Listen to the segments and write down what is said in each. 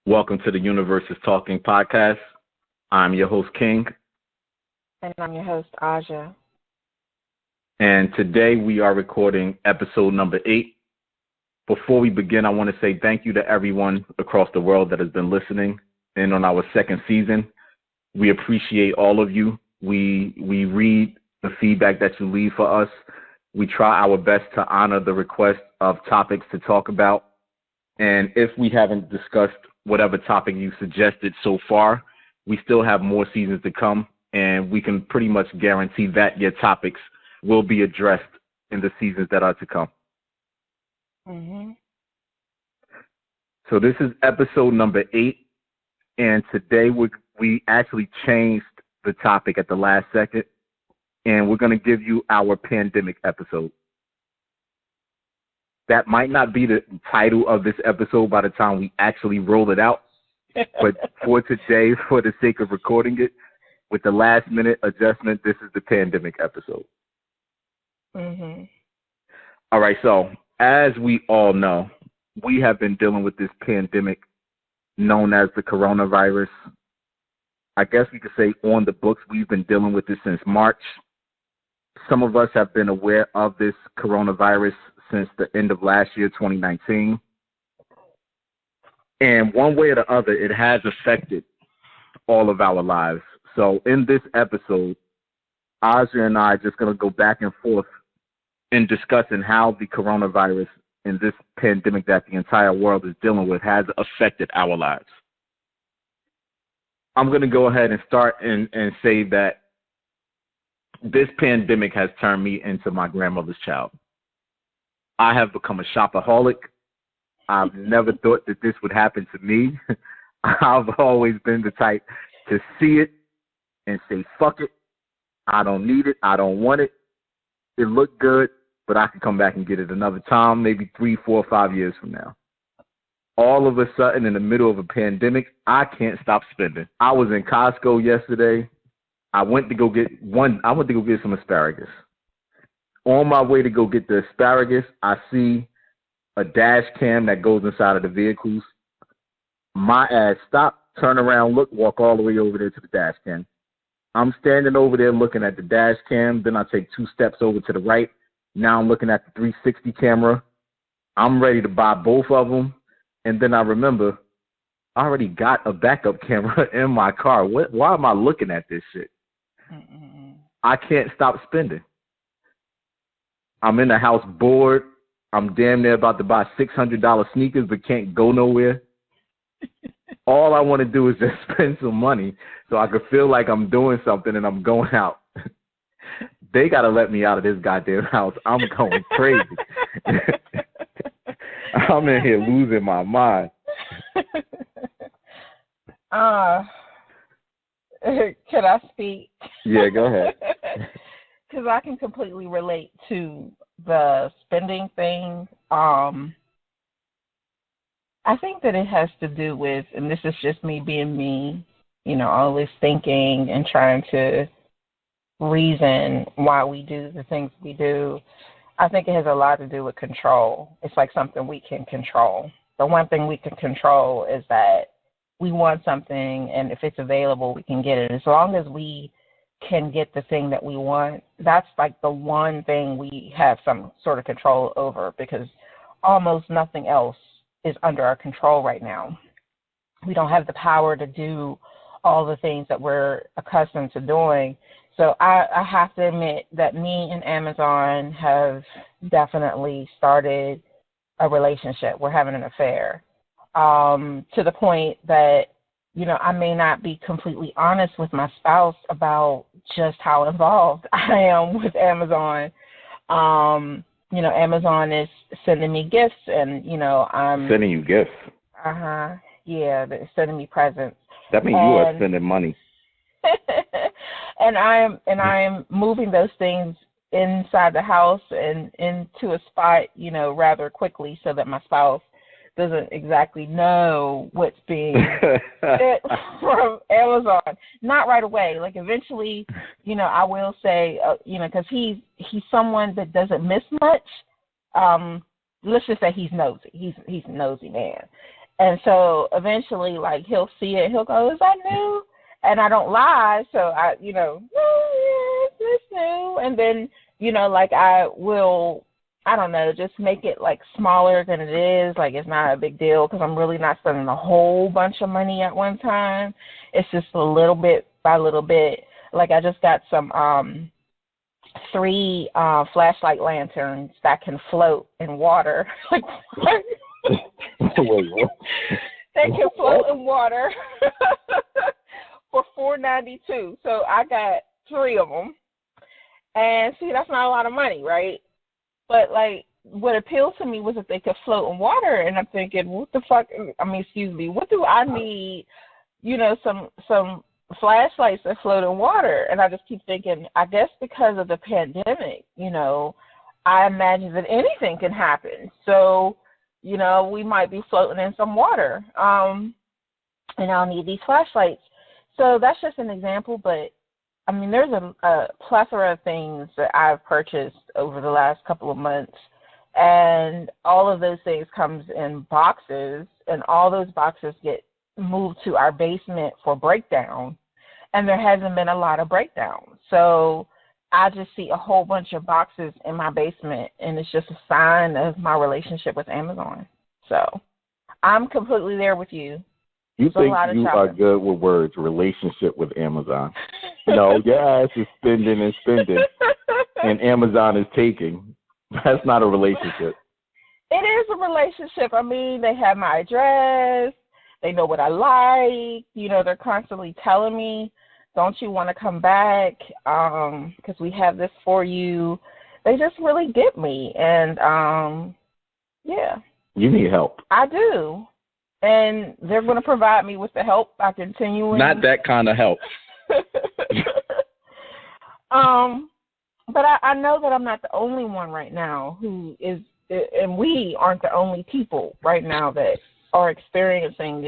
Welcome to the Universe is Talking podcast. I'm your host, King. And I'm your host, Aja. And today we are recording episode number 8. Before we begin, I want to say thank you to everyone across the world that has been listening in on our second season. We appreciate all of you. We read the feedback that you leave for us. We try our best to honor the request of topics to talk about. And if we haven't discussed whatever topic you suggested so far, we still have more seasons to come, and we can pretty much guarantee that your topics will be addressed in the seasons that are to come. Mm-hmm. So this is episode number 8, and today we actually changed the topic at the last second, and we're going to give you our pandemic episode. That might not be the title of this episode by the time we actually roll it out, but for today, for the sake of recording it, with the last minute adjustment, this is the pandemic episode. Mm-hmm. All right, so as we all know, we have been dealing with this pandemic known as the coronavirus. I guess we could say on the books, we've been dealing with this since March. Some of us have been aware of this coronavirus since the end of last year, 2019. And one way or the other, it has affected all of our lives. So in this episode, Aja and I are just going to go back and forth in discussing how the coronavirus and this pandemic that the entire world is dealing with has affected our lives. I'm going to go ahead and start and say that this pandemic has turned me into my grandmother's child. I have become a shopaholic. I've never thought that this would happen to me. I've always been the type to see it and say, fuck it. I don't need it. I don't want it. It looked good, but I can come back and get it another time, maybe 3, 4, 5 years from now. All of a sudden, in the middle of a pandemic, I can't stop spending. I was in Costco yesterday. I went to go get some asparagus. On my way to go get the asparagus, I see a dash cam that goes inside of the vehicles. My ass stop, turn around, look, walk all the way over there to the dash cam. I'm standing over there looking at the dash cam. Then I take 2 steps over to the right. Now I'm looking at the 360 camera. I'm ready to buy both of them. And then I remember I already got a backup camera in my car. Why am I looking at this shit? I can't stop spending. I'm in the house bored. I'm damn near about to buy $600 sneakers but can't go nowhere. All I want to do is just spend some money so I could feel like I'm doing something and I'm going out. They got to let me out of this goddamn house. I'm going crazy. I'm in here losing my mind. Can I speak? Yeah, go ahead. Because I can completely relate to the spending thing. I think that it has to do with, and this is just me being me, always thinking and trying to reason why we do the things we do. I think it has a lot to do with control. It's like something we can control. The one thing we can control is that we want something, and if it's available, we can get it. As long as we can get the thing that we want, that's like the one thing we have some sort of control over, because almost nothing else is under our control right now. We don't have the power to do all the things that we're accustomed to doing. So I have to admit that me and Amazon have definitely started a relationship. We're having an affair, to the point that I may not be completely honest with my spouse about just how involved I am with Amazon. Amazon is sending me gifts, and, I'm sending you gifts. Yeah, they're sending me presents. That means you are spending money. and I'm moving those things inside the house and into a spot, rather quickly, so that my spouse doesn't exactly know what's being sent from Amazon. Not right away. Like eventually, I will say, because he's someone that doesn't miss much. Let's just say he's nosy. He's a nosy man. And so eventually, like, he'll see it. He'll go, is that new? And I don't lie. So I, no, yes, it's new. And then, like, I will, I don't know, just make it, like, smaller than it is. Like, it's not a big deal because I'm really not spending a whole bunch of money at one time. It's just a little bit by little bit. Like, I just got some 3 flashlight lanterns that can float in water. Like, they can float in water for $4.92. So I got 3 of them. And see, that's not a lot of money, right? But like, what appealed to me was that they could float in water, and I'm thinking, what the fuck? I mean, excuse me, what do I need? Some flashlights that float in water. And I just keep thinking, I guess because of the pandemic, I imagine that anything can happen. So, we might be floating in some water, and I'll need these flashlights. So that's just an example, but I mean, there's a plethora of things that I've purchased over the last couple of months, and all of those things comes in boxes, and all those boxes get moved to our basement for breakdown, and there hasn't been a lot of breakdown. So I just see a whole bunch of boxes in my basement, and it's just a sign of my relationship with Amazon. So I'm completely there with you. You think you are good with words, relationship with Amazon. Your ass is spending and spending, and Amazon is taking. That's not a relationship. It is a relationship. I mean, they have my address. They know what I like. They're constantly telling me, don't you want to come back? Because we have this for you. They just really get me. And, yeah. You need help. I do. And they're going to provide me with the help by continuing. Not that kind of help. But I know that I'm not the only one right now who is, and we aren't the only people right now that are experiencing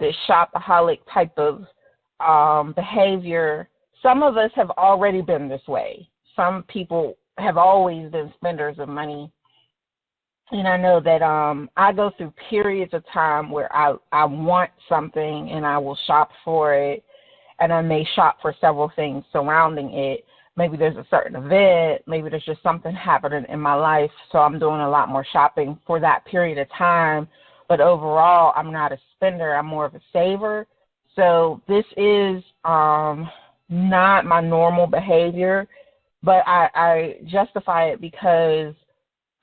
this shopaholic type of behavior. Some of us have already been this way. Some people have always been spenders of money. And I know that I go through periods of time where I want something and I will shop for it, and I may shop for several things surrounding it. Maybe there's a certain event, maybe there's just something happening in my life, so I'm doing a lot more shopping for that period of time. But overall, I'm not a spender, I'm more of a saver. So this is not my normal behavior, but I justify it because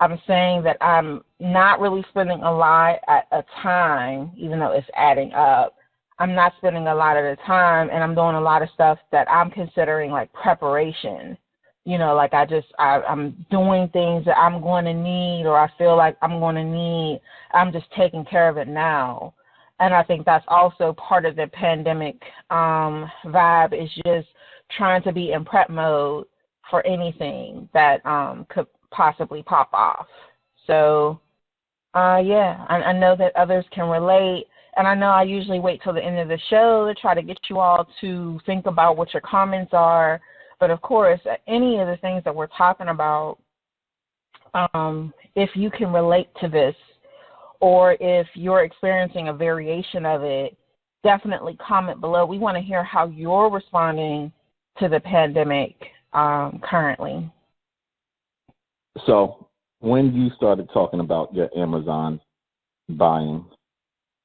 I'm saying that I'm not really spending a lot at a time, even though it's adding up. I'm not spending a lot at a time, and I'm doing a lot of stuff that I'm considering like preparation. Like I'm doing things that I'm going to need, or I feel like I'm going to need. I'm just taking care of it now. And I think that's also part of the pandemic vibe, is just trying to be in prep mode for anything that could possibly pop off. So, yeah, I know that others can relate. And I know I usually wait till the end of the show to try to get you all to think about what your comments are. But, of course, any of the things that we're talking about, if you can relate to this, or if you're experiencing a variation of it, definitely comment below. We want to hear how you're responding to the pandemic currently. So when you started talking about your Amazon buying,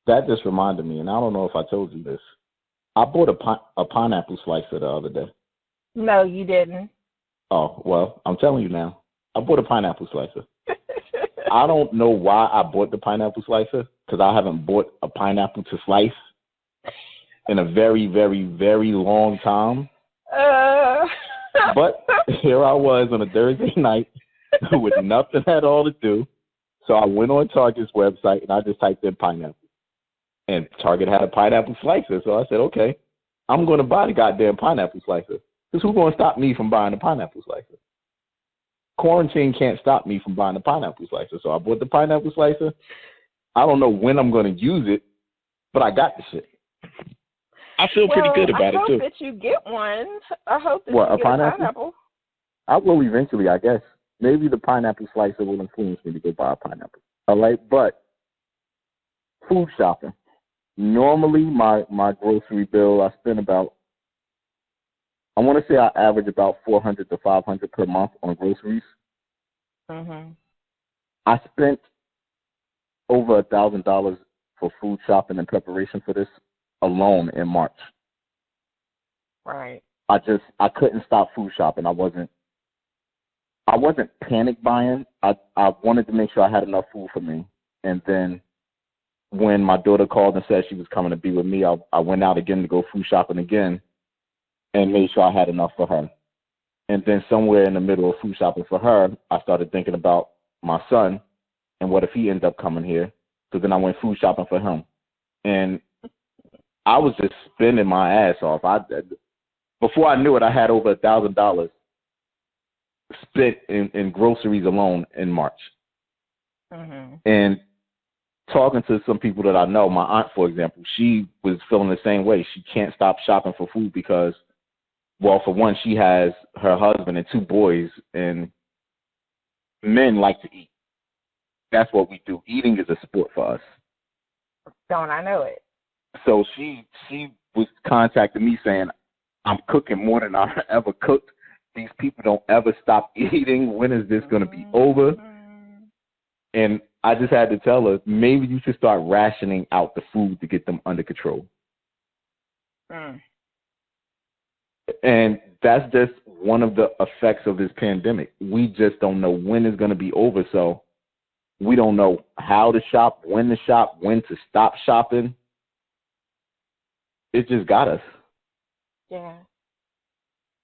that just reminded me, and I don't know if I told you this. I bought a pineapple slicer the other day. No, you didn't. Oh, well, I'm telling you now. I bought a pineapple slicer. I don't know why I bought the pineapple slicer, because I haven't bought a pineapple to slice in a very, very, very long time. But here I was on a Thursday night with nothing at all to do. So I went on Target's website and I just typed in pineapple. And Target had a pineapple slicer. So I said, okay, I'm going to buy the goddamn pineapple slicer. Because who's going to stop me from buying a pineapple slicer? Quarantine can't stop me from buying a pineapple slicer. So I bought the pineapple slicer. I don't know when I'm going to use it, but I got the shit. I feel pretty good about it, too. I hope that you get one. I hope that you get a pineapple. I will eventually, I guess. Maybe the pineapple slicer will influence me to go buy a pineapple. All right, but Food shopping. Normally, my grocery bill, I spend about, I want to say I average about 400 to 500 per month on groceries. Mhm. I spent over $1,000 for food shopping in preparation for this alone in March. Right. I couldn't stop food shopping. I wasn't panic buying. I wanted to make sure I had enough food for me. And then when my daughter called and said she was coming to be with me, I went out again to go food shopping again and made sure I had enough for her. And then somewhere in the middle of food shopping for her, I started thinking about my son and what if he ends up coming here. So then I went food shopping for him. And I was just spending my ass off. Before I knew it, I had over $1,000 spent in groceries alone in March. Mhm. And talking to some people that I know, my aunt, for example, she was feeling the same way. She can't stop shopping for food because, well, for one, she has her husband and 2 boys, and men like to eat. That's what we do. Eating is a sport for us. Don't I know it? So she was contacting me saying, I'm cooking more than I ever cooked. These people don't ever stop eating. When is this going to be over? And I just had to tell her, maybe you should start rationing out the food to get them under control. Mm. And that's just one of the effects of this pandemic. We just don't know when it's going to be over. So we don't know how to shop, when to stop shopping. It just got us. Yeah.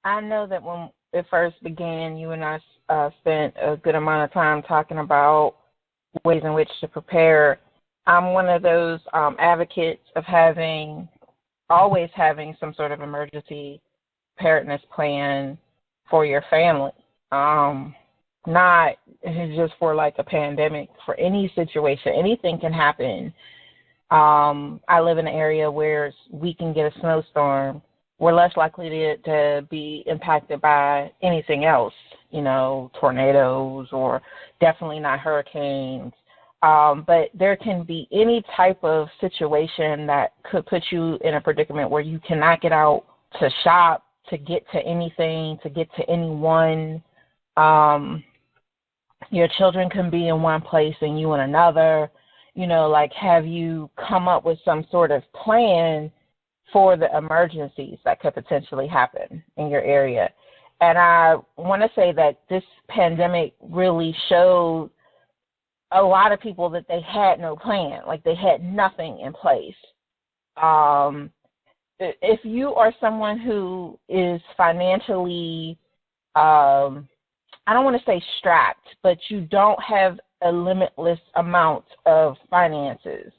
I know that when it first began, you and I spent a good amount of time talking about ways in which to prepare. I'm one of those advocates of always having some sort of emergency preparedness plan for your family. Not just for like a pandemic, for any situation. Anything can happen. I live in an area where we can get a snowstorm. We're less likely to be impacted by anything else, tornadoes or definitely not hurricanes. But there can be any type of situation that could put you in a predicament where you cannot get out to shop, to get to anything, to get to anyone. Your children can be in one place and you in another. Have you come up with some sort of plan for the emergencies that could potentially happen in your area? And I want to say that this pandemic really showed a lot of people that they had no plan, like they had nothing in place. If you are someone who is financially, I don't want to say strapped, but you don't have a limitless amount of finances,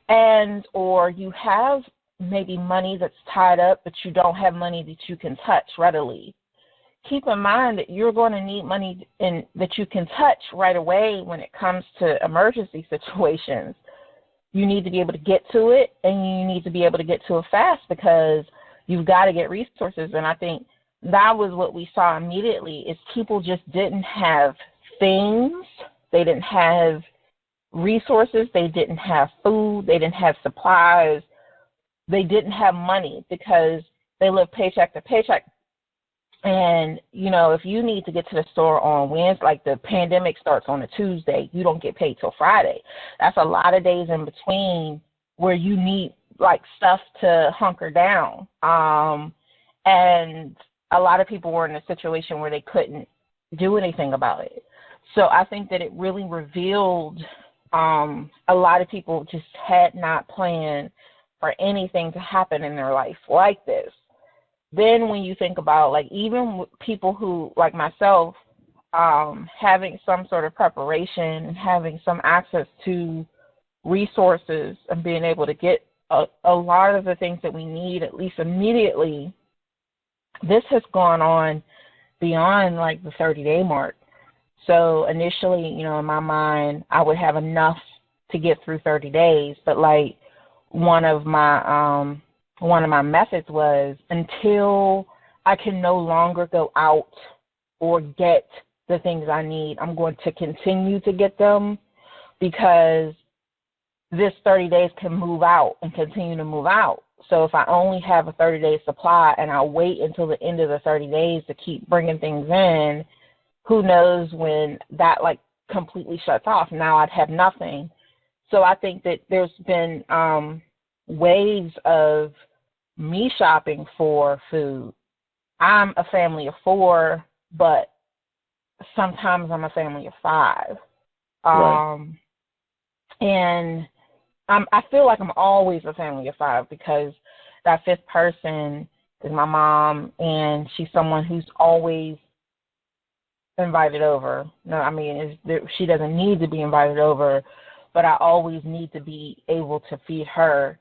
and or you have maybe money that's tied up, but you don't have money that you can touch readily, keep in mind that you're going to need money that you can touch right away when it comes to emergency situations. You need to be able to get to it, and you need to be able to get to it fast because you've got to get resources. And I think that was what we saw immediately is people just didn't have things. They didn't have resources. They didn't have food. They didn't have supplies. They didn't have money because they lived paycheck to paycheck. And, if you need to get to the store on Wednesday, like the pandemic starts on a Tuesday, you don't get paid till Friday. That's a lot of days in between where you need, stuff to hunker down. And a lot of people were in a situation where they couldn't do anything about it. So I think that it really revealed a lot of people just had not planned for anything to happen in their life like this. Then when you think about, even people who, like myself, having some sort of preparation and having some access to resources and being able to get a lot of the things that we need, at least immediately, this has gone on beyond, the 30-day mark. So initially, in my mind, I would have enough to get through 30 days. But, one of my methods was until I can no longer go out or get the things I need, I'm going to continue to get them because this 30 days can move out and continue to move out. So if I only have a 30-day supply and I wait until the end of the 30 days to keep bringing things in, who knows when that like completely shuts off. Now I'd have nothing. So I think that there's been waves of me shopping for food. I'm a family of 4, but sometimes I'm a family of 5. Right. And I feel like I'm always a family of 5 because that 5th person is my mom, and she's someone who's always invited over. No, I mean, she doesn't need to be invited over, but I always need to be able to feed her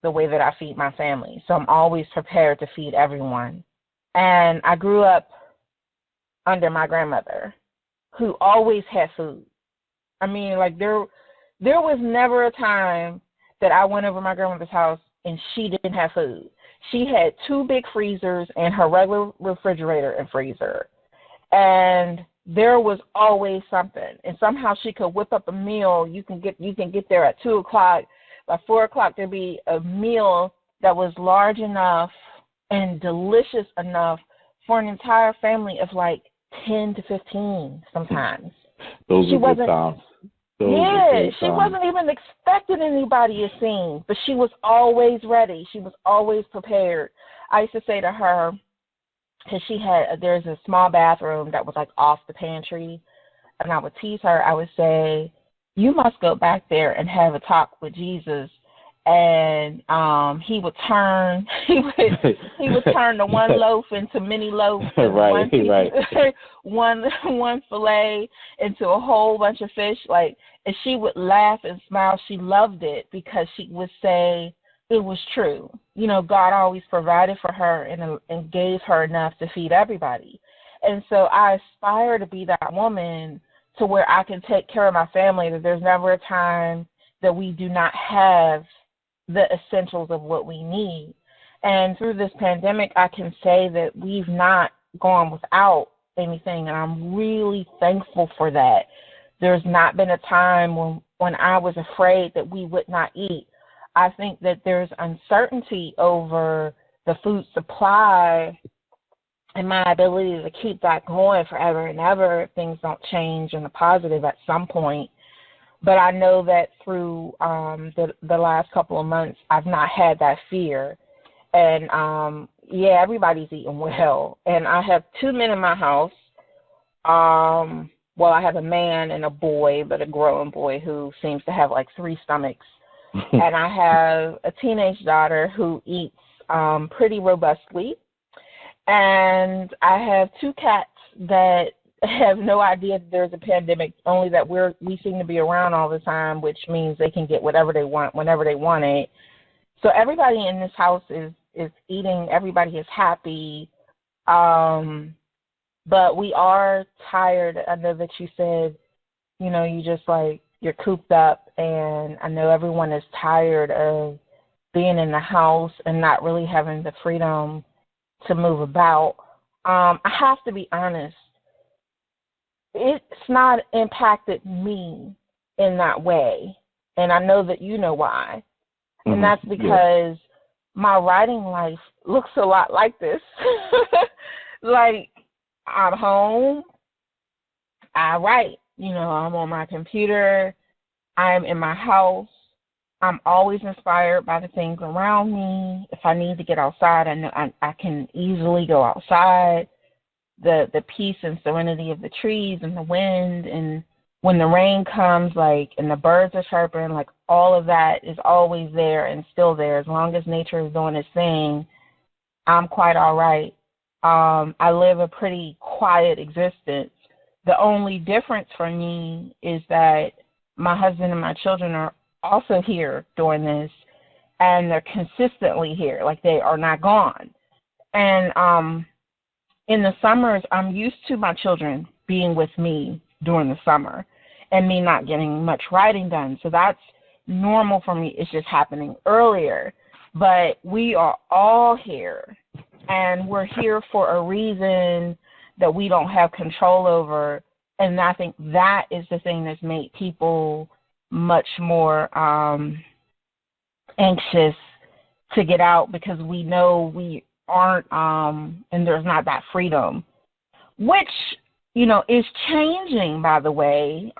the way that I feed my family. So I'm always prepared to feed everyone. And I grew up under my grandmother, who always had food. I mean, like there was never a time that I went over my grandmother's house and she didn't have food. She had 2 big freezers and her regular refrigerator and freezer. And there was always something. And somehow she could whip up a meal. You can get there at 2:00. By 4:00 there'd be a meal that was large enough and delicious enough for an entire family of like 10 to 15 sometimes. Those were good times. She wasn't even expecting anybody to sing, but she was always ready. She was always prepared. I used to say to her, because there's a small bathroom that was like off the pantry, and I would tease her. I would say, you must go back there and have a talk with Jesus. And he would turn the one loaf into many loaves, one fillet into a whole bunch of fish. Like, and she would laugh and smile. She loved it because she would say it was true. You know, God always provided for her and gave her enough to feed everybody. And so I aspire to be that woman to where I can take care of my family, that there's never a time that we do not have the essentials of what we need. And through this pandemic, I can say that we've not gone without anything, and I'm really thankful for that. There's not been a time when I was afraid that we would not eat. I think that there's uncertainty over the food supply and my ability to keep that going forever and ever if things don't change in the positive at some point. But I know that through the last couple of months, I've not had that fear. And, everybody's eating well. And I have 2 men in my house. Well, I have a man and a boy, but a growing boy who seems to have like 3 stomachs. And I have a teenage daughter who eats pretty robustly. And I have 2 cats that have no idea that there's a pandemic, only that we seem to be around all the time, which means they can get whatever they want whenever they want it. So everybody in this house is eating. Everybody is happy. But we are tired. I know that you said, you know, you're cooped up, and I know everyone is tired of being in the house and not really having the freedom to move about. I have to be honest. It's not impacted me in that way. And I know that you know why. Mm-hmm. And that's because my writing life looks a lot like this. Like, I'm home, I write. You know, I'm on my computer, I'm in my house. I'm always inspired by the things around me. If I need to get outside, I know I can easily go outside. The peace and serenity of the trees and the wind, and when the rain comes, like, and the birds are chirping, like, all of that is always there and still there. As long as nature is doing its thing, I'm quite all right. I live a pretty quiet existence. The only difference for me is that my husband and my children are also here during this, and they're consistently here, like they are not gone. And in the summers, I'm used to my children being with me during the summer and me not getting much writing done. So that's normal for me. It's just happening earlier. But we are all here, and we're here for a reason that we don't have control over. And I think that is the thing that's made people much more anxious to get out because we know we aren't, and there's not that freedom, which, is changing, by the way.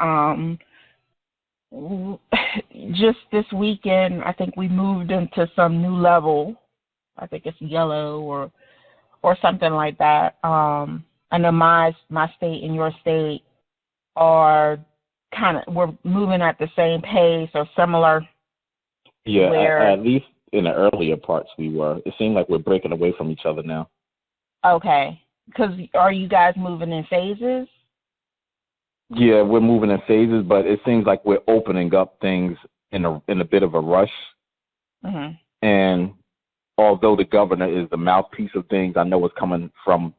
Just this weekend, I think we moved into some new level. I think it's yellow or something like that. I know my state and your state are we're moving at the same pace or similar. Yeah, at least in the earlier parts we were. It seemed like we're breaking away from each other now. Okay. Because are you guys moving in phases? Yeah, we're moving in phases, but it seems like we're opening up things in a bit of a rush. Mm-hmm. And although the governor is the mouthpiece of things, I know it's coming from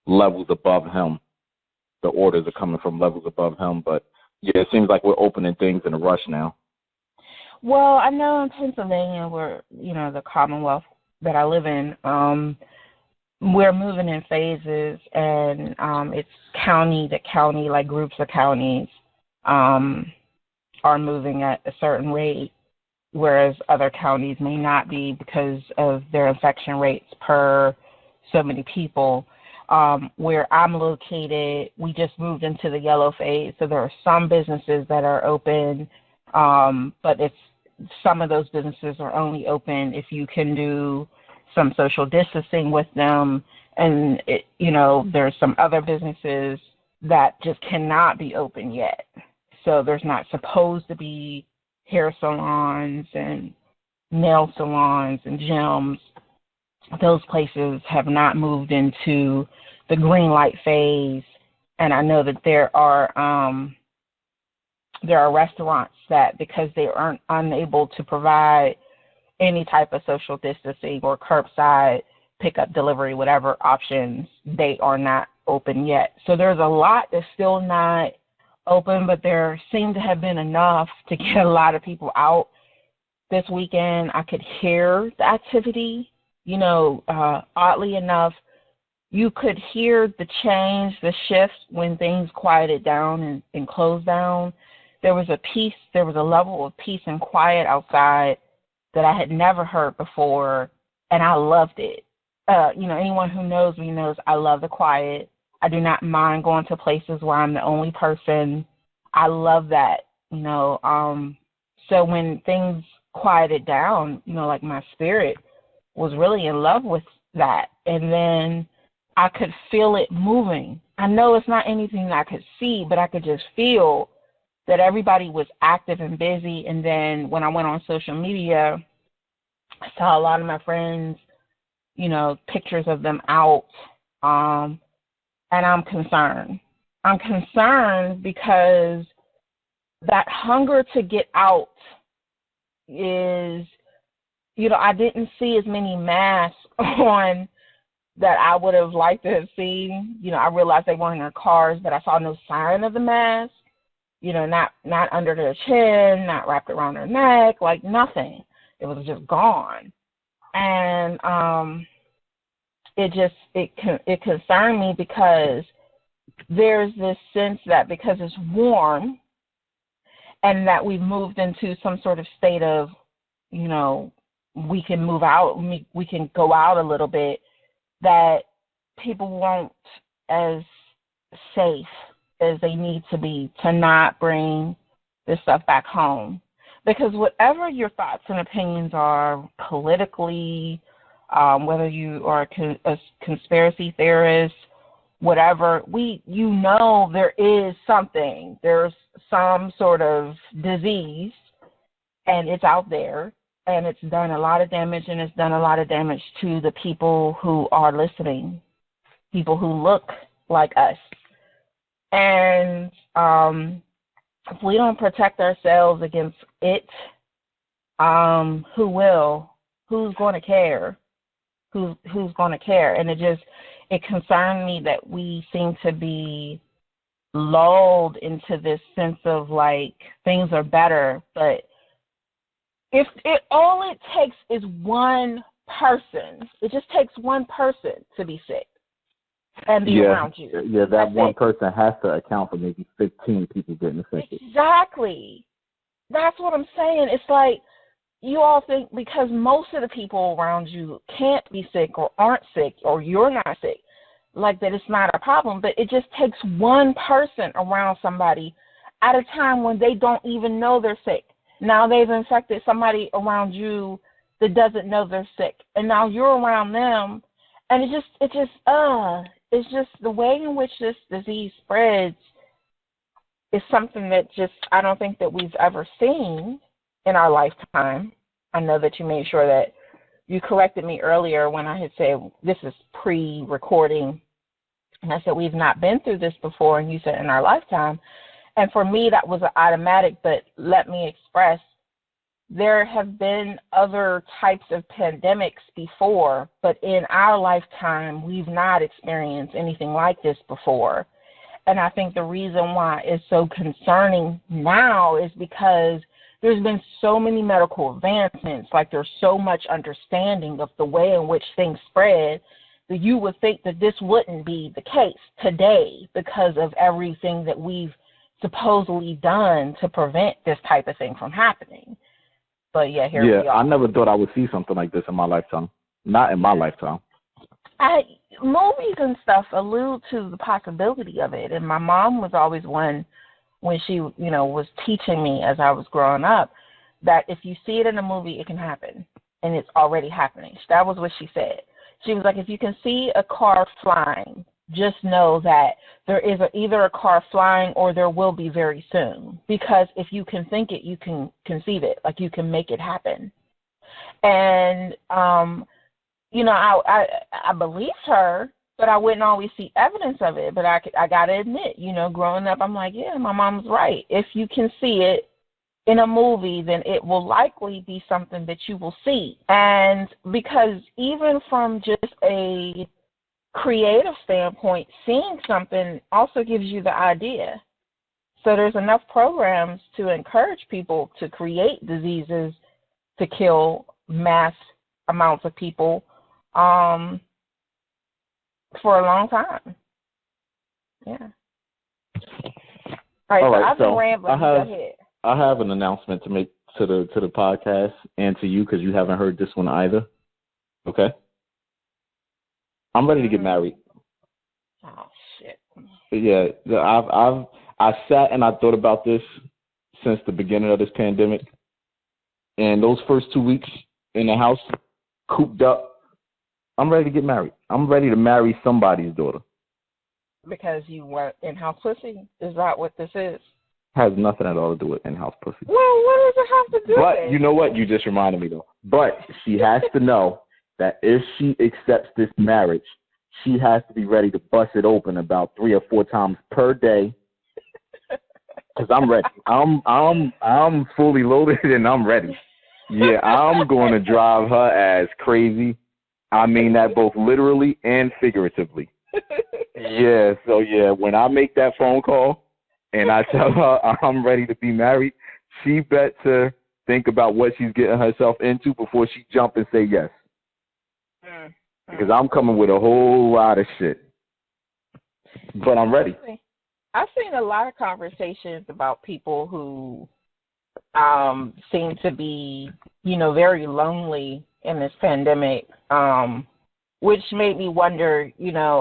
levels above him. The orders are coming from levels above him, but yeah, it seems like we're opening things in a rush now. Well, I know in Pennsylvania, where the Commonwealth that I live in, we're moving in phases, and it's county to county, like groups of counties are moving at a certain rate, whereas other counties may not be because of their infection rates per so many people. Where I'm located, we just moved into the yellow phase, so there are some businesses that are open, but some of those businesses are only open if you can do some social distancing with them, and there's some other businesses that just cannot be open yet. So there's not supposed to be hair salons and nail salons and gyms. Those places have not moved into the green light phase, and I know that there are restaurants that, because they aren't unable to provide any type of social distancing or curbside pickup, delivery, whatever options, they are not open yet. So there's a lot that's still not open, but there seemed to have been enough to get a lot of people out this weekend. I could hear the activity. Oddly enough, you could hear the change, the shift when things quieted down and closed down. There was a level of peace and quiet outside that I had never heard before, and I loved it. Anyone who knows me knows I love the quiet. I do not mind going to places where I'm the only person. I love that, So when things quieted down, like my spirit was really in love with that. And then I could feel it moving. I know it's not anything that I could see, but I could just feel that everybody was active and busy. And then when I went on social media, I saw a lot of my friends, pictures of them out, and I'm concerned. I'm concerned because that hunger to get out is, I didn't see as many masks on that I would have liked to have seen. I realized they weren't in their cars, but I saw no sign of the mask. Not under their chin, not wrapped around their neck, like nothing. It was just gone. And it concerned me because there's this sense that because it's warm and that we've moved into some sort of state of, we can move out, we can go out a little bit, that people won't as safe as they need to be to not bring this stuff back home. Because whatever your thoughts and opinions are politically, whether you are a conspiracy theorist, whatever, there is something. There's some sort of disease, and it's out there, and it's done a lot of damage, and it's done a lot of damage to the people who are listening, people who look like us. And if we don't protect ourselves against it, who will? Who's going to care? Who's going to care? And it concerned me that we seem to be lulled into this sense of like things are better, but if all it takes is one person, it just takes one person to be sick and be around you. Yeah, that one person has to account for maybe 15 people getting affected. Exactly. That's what I'm saying. It's like you all think because most of the people around you can't be sick or aren't sick or you're not sick, like that it's not a problem. But it just takes one person around somebody at a time when they don't even know they're sick. Now they've infected somebody around you that doesn't know they're sick, and now you're around them, and it's just the way in which this disease spreads is something that just I don't think that we've ever seen in our lifetime. I know that you made sure that you corrected me earlier when I had said this is pre-recording, and I said we've not been through this before, and you said in our lifetime. And for me, that was an automatic, but let me express, there have been other types of pandemics before, but in our lifetime, we've not experienced anything like this before. And I think the reason why it's so concerning now is because there's been so many medical advancements, like there's so much understanding of the way in which things spread, that you would think that this wouldn't be the case today because of everything that we've supposedly done to prevent this type of thing from happening. But yeah, here we are. Yeah, I never thought I would see something like this in my lifetime. Not in my lifetime. Movies and stuff allude to the possibility of it, and my mom was always one when she, was teaching me as I was growing up that if you see it in a movie, it can happen, and it's already happening. That was what she said. She was like, if you can see a car flying, just know that there is either a car flying or there will be very soon. Because if you can think it, you can conceive it. Like you can make it happen. And, I believed her, but I wouldn't always see evidence of it. But I got to admit, growing up, I'm like, yeah, my mom's right. If you can see it in a movie, then it will likely be something that you will see. And because even from just a creative standpoint, seeing something also gives you the idea. So there's enough programs to encourage people to create diseases to kill mass amounts of people for a long time. Yeah. All right, I've been rambling. Go ahead. I have an announcement to make to the podcast and to you because you haven't heard this one either. Okay. I'm ready to get married. Oh shit. Yeah, I sat and I thought about this since the beginning of this pandemic, and those first 2 weeks in the house, cooped up, I'm ready to get married. I'm ready to marry somebody's daughter. Because you want in-house pussy? Is that what this is? Has nothing at all to do with in-house pussy. Well, what does it have to do with? But you know what? You just reminded me though. But she has to know that if she accepts this marriage, she has to be ready to bust it open about 3 or 4 times per day. Cause I'm ready. I'm fully loaded and I'm ready. Yeah, I'm going to drive her ass crazy. I mean that both literally and figuratively. Yeah. So yeah, when I make that phone call and I tell her I'm ready to be married, she better think about what she's getting herself into before she jump and say yes. Because I'm coming with a whole lot of shit. But I'm ready. I've seen a lot of conversations about people who seem to be, very lonely in this pandemic, which made me wonder,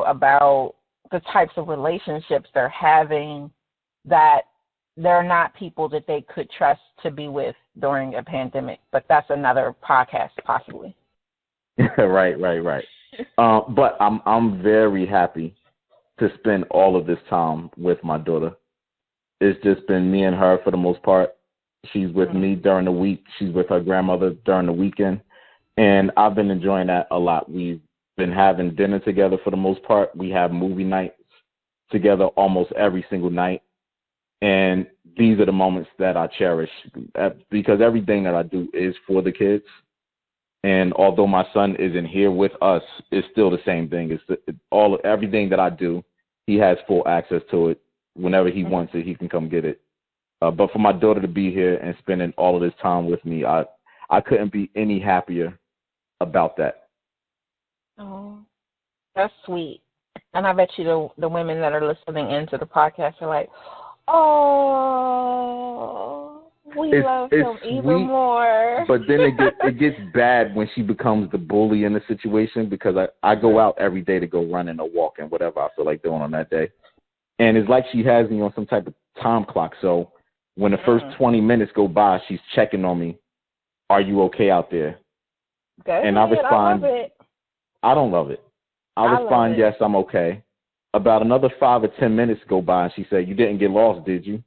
about the types of relationships they're having that they're not people that they could trust to be with during a pandemic. But that's another podcast, possibly. Right. But I'm very happy to spend all of this time with my daughter. It's just been me and her for the most part. She's with me during the week. She's with her grandmother during the weekend. And I've been enjoying that a lot. We've been having dinner together for the most part. We have movie nights together almost every single night. And these are the moments that I cherish because everything that I do is for the kids. And although my son isn't here with us, it's still the same thing. It's everything that I do, he has full access to it. Whenever he wants it, he can come get it. But for my daughter to be here and spending all of this time with me, I couldn't be any happier about that. Oh, that's sweet. And I bet you the women that are listening into the podcast are like, oh, We love him even sweet, more. But then it gets bad when she becomes the bully in the situation, because I go out every day to go running or walking, whatever I feel like doing on that day. And it's like she has me on some type of time clock. So when the first 20 minutes go by, she's checking on me. Are you okay out there? And I respond, I don't love it. I respond, yes, I'm okay. About another 5 or 10 minutes go by, and she said, you didn't get lost, did you?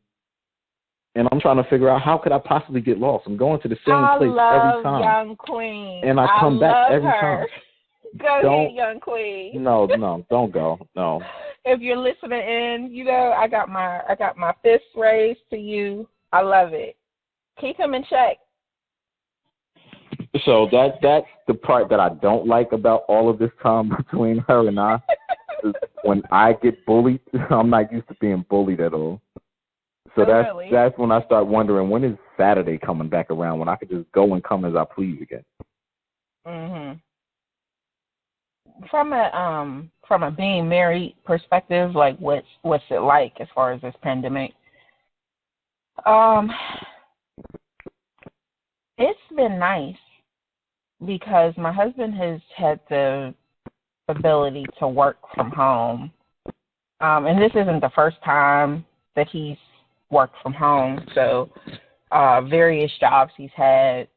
And I'm trying to figure out, how could I possibly get lost? I'm going to the same place every time. Young Queen. And I come back every time. Go ahead, Young Queen. No, don't go. No. If you're listening in, I got my fist raised to you. I love it. Keep him in check. So that's the part that I don't like about all of this time between her and I. When I get bullied, I'm not used to being bullied at all. So that's when I start wondering, when is Saturday coming back around, when I could just go and come as I please again. Mhm. From a being married perspective, like what's it like as far as this pandemic? It's been nice because my husband has had the ability to work from home. And this isn't the first time that he's worked from home. So various jobs he's had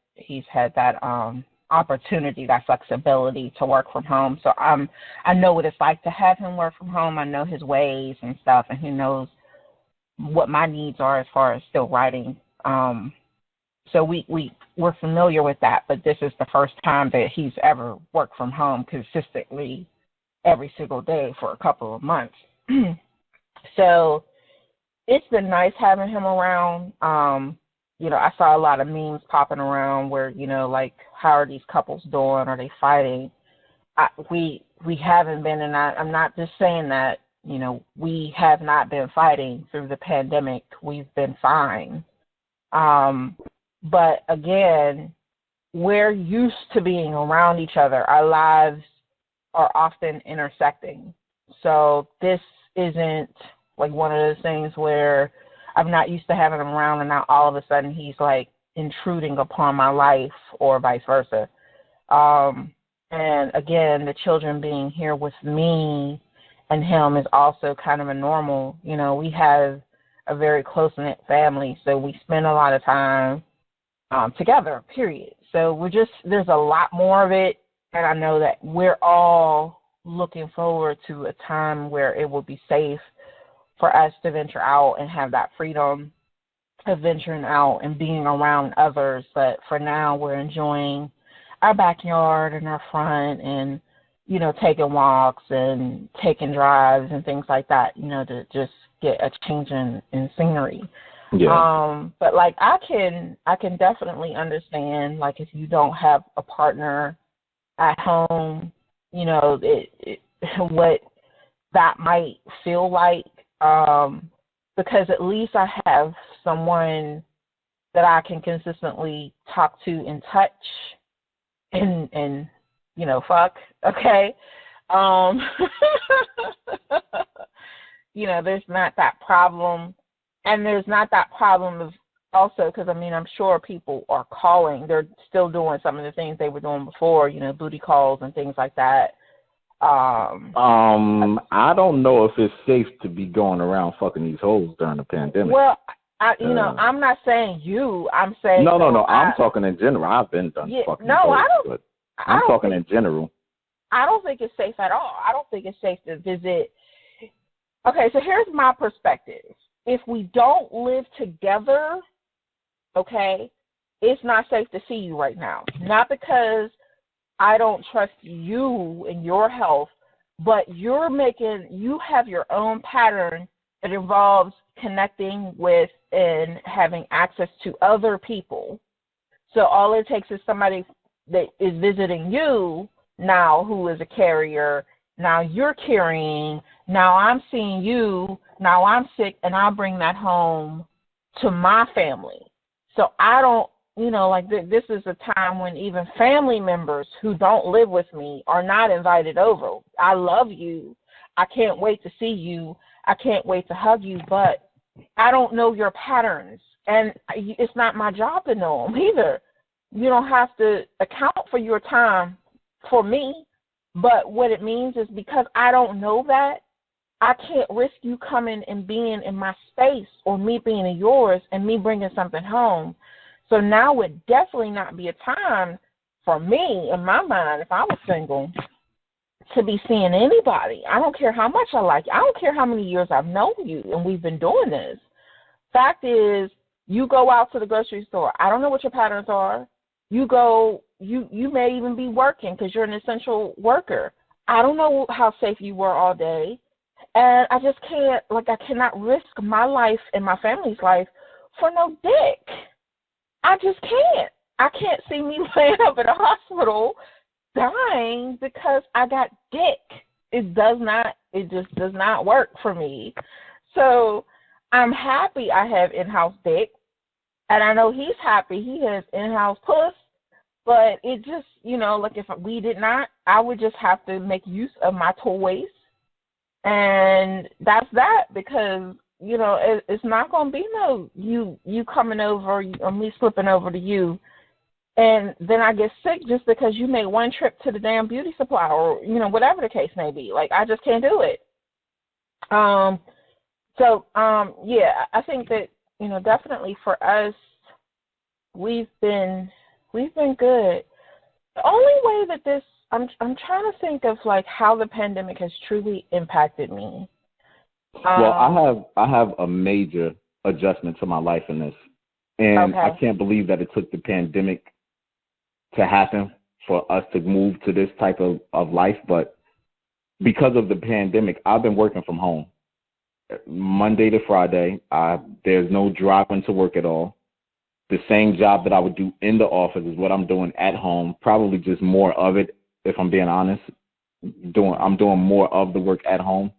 that opportunity, that flexibility to work from home. So I know what it's like to have him work from home. I know his ways and stuff, and he knows what my needs are as far as still writing. So we're familiar with that, but this is the first time that he's ever worked from home consistently every single day for a couple of months. So it's been nice having him around. I saw a lot of memes popping around where, like, how are these couples doing? Are they fighting? We haven't been, and I'm not just saying that, we have not been fighting through the pandemic. We've been fine. But again, we're used to being around each other. Our lives are often intersecting. So this isn't like one of those things where I'm not used to having him around and now all of a sudden he's like intruding upon my life or vice versa. And again, the children being here with me and him is also kind of a normal, we have a very close-knit family, so we spend a lot of time together, period. So there's a lot more of it, and I know that we're all looking forward to a time where it will be safe for us to venture out and have that freedom of venturing out and being around others. But for now, we're enjoying our backyard and our front and, taking walks and taking drives and things like that, to just get a change in scenery. Yeah. But like I can definitely understand, like, if you don't have a partner at home, what that might feel like. Because at least I have someone that I can consistently talk to and touch and fuck, okay? There's not that problem. And there's not that problem of also, because, I'm sure people are calling. They're still doing some of the things they were doing before, booty calls and things like that. I don't know if it's safe to be going around fucking these hoes during the pandemic. Well, I'm not saying you. I'm saying no. I'm talking in general. I've been done fucking hoes. But I'm talking in general. I don't think it's safe at all. I don't think it's safe to visit. Okay, so here's my perspective. If we don't live together, okay, it's not safe to see you right now. Not because I don't trust you and your health, but you have your own pattern that involves connecting with and having access to other people. So all it takes is somebody that is visiting you now who is a carrier. Now you're carrying. Now I'm seeing you. Now I'm sick, and I'll bring that home to my family. So I don't, this is a time when even family members who don't live with me are not invited over. I love you. I can't wait to see you. I can't wait to hug you, but I don't know your patterns, and it's not my job to know them either. You don't have to account for your time for me, but what it means is because I don't know that, I can't risk you coming and being in my space or me being in yours and me bringing something home. So now would definitely not be a time for me, in my mind, if I was single, to be seeing anybody. I don't care how much I like you. I don't care how many years I've known you and we've been doing this. Fact is, you go out to the grocery store. I don't know what your patterns are. You go, you may even be working because you're an essential worker. I don't know how safe you were all day. And I just can't, I cannot risk my life and my family's life for no dick. I just can't. I can't see me laying up in a hospital dying because I got dick. It just does not work for me. So I'm happy I have in-house dick. And I know he's happy he has in-house puss. But it just, if we did not, I would just have to make use of my toys. And that's that, because, it's not going to be no you coming over or me slipping over to you. And then I get sick just because you made one trip to the damn beauty supply or, whatever the case may be. I just can't do it. Yeah, I think that, definitely for us, we've been good. The only way that this, I'm trying to think of how the pandemic has truly impacted me. Well, I have a major adjustment to my life in this, and okay. I can't believe that it took the pandemic to happen for us to move to this type of life. But because of the pandemic, I've been working from home Monday to Friday. There's no driving to work at all. The same job that I would do in the office is what I'm doing at home, probably just more of it, if I'm being honest. I'm doing more of the work at home.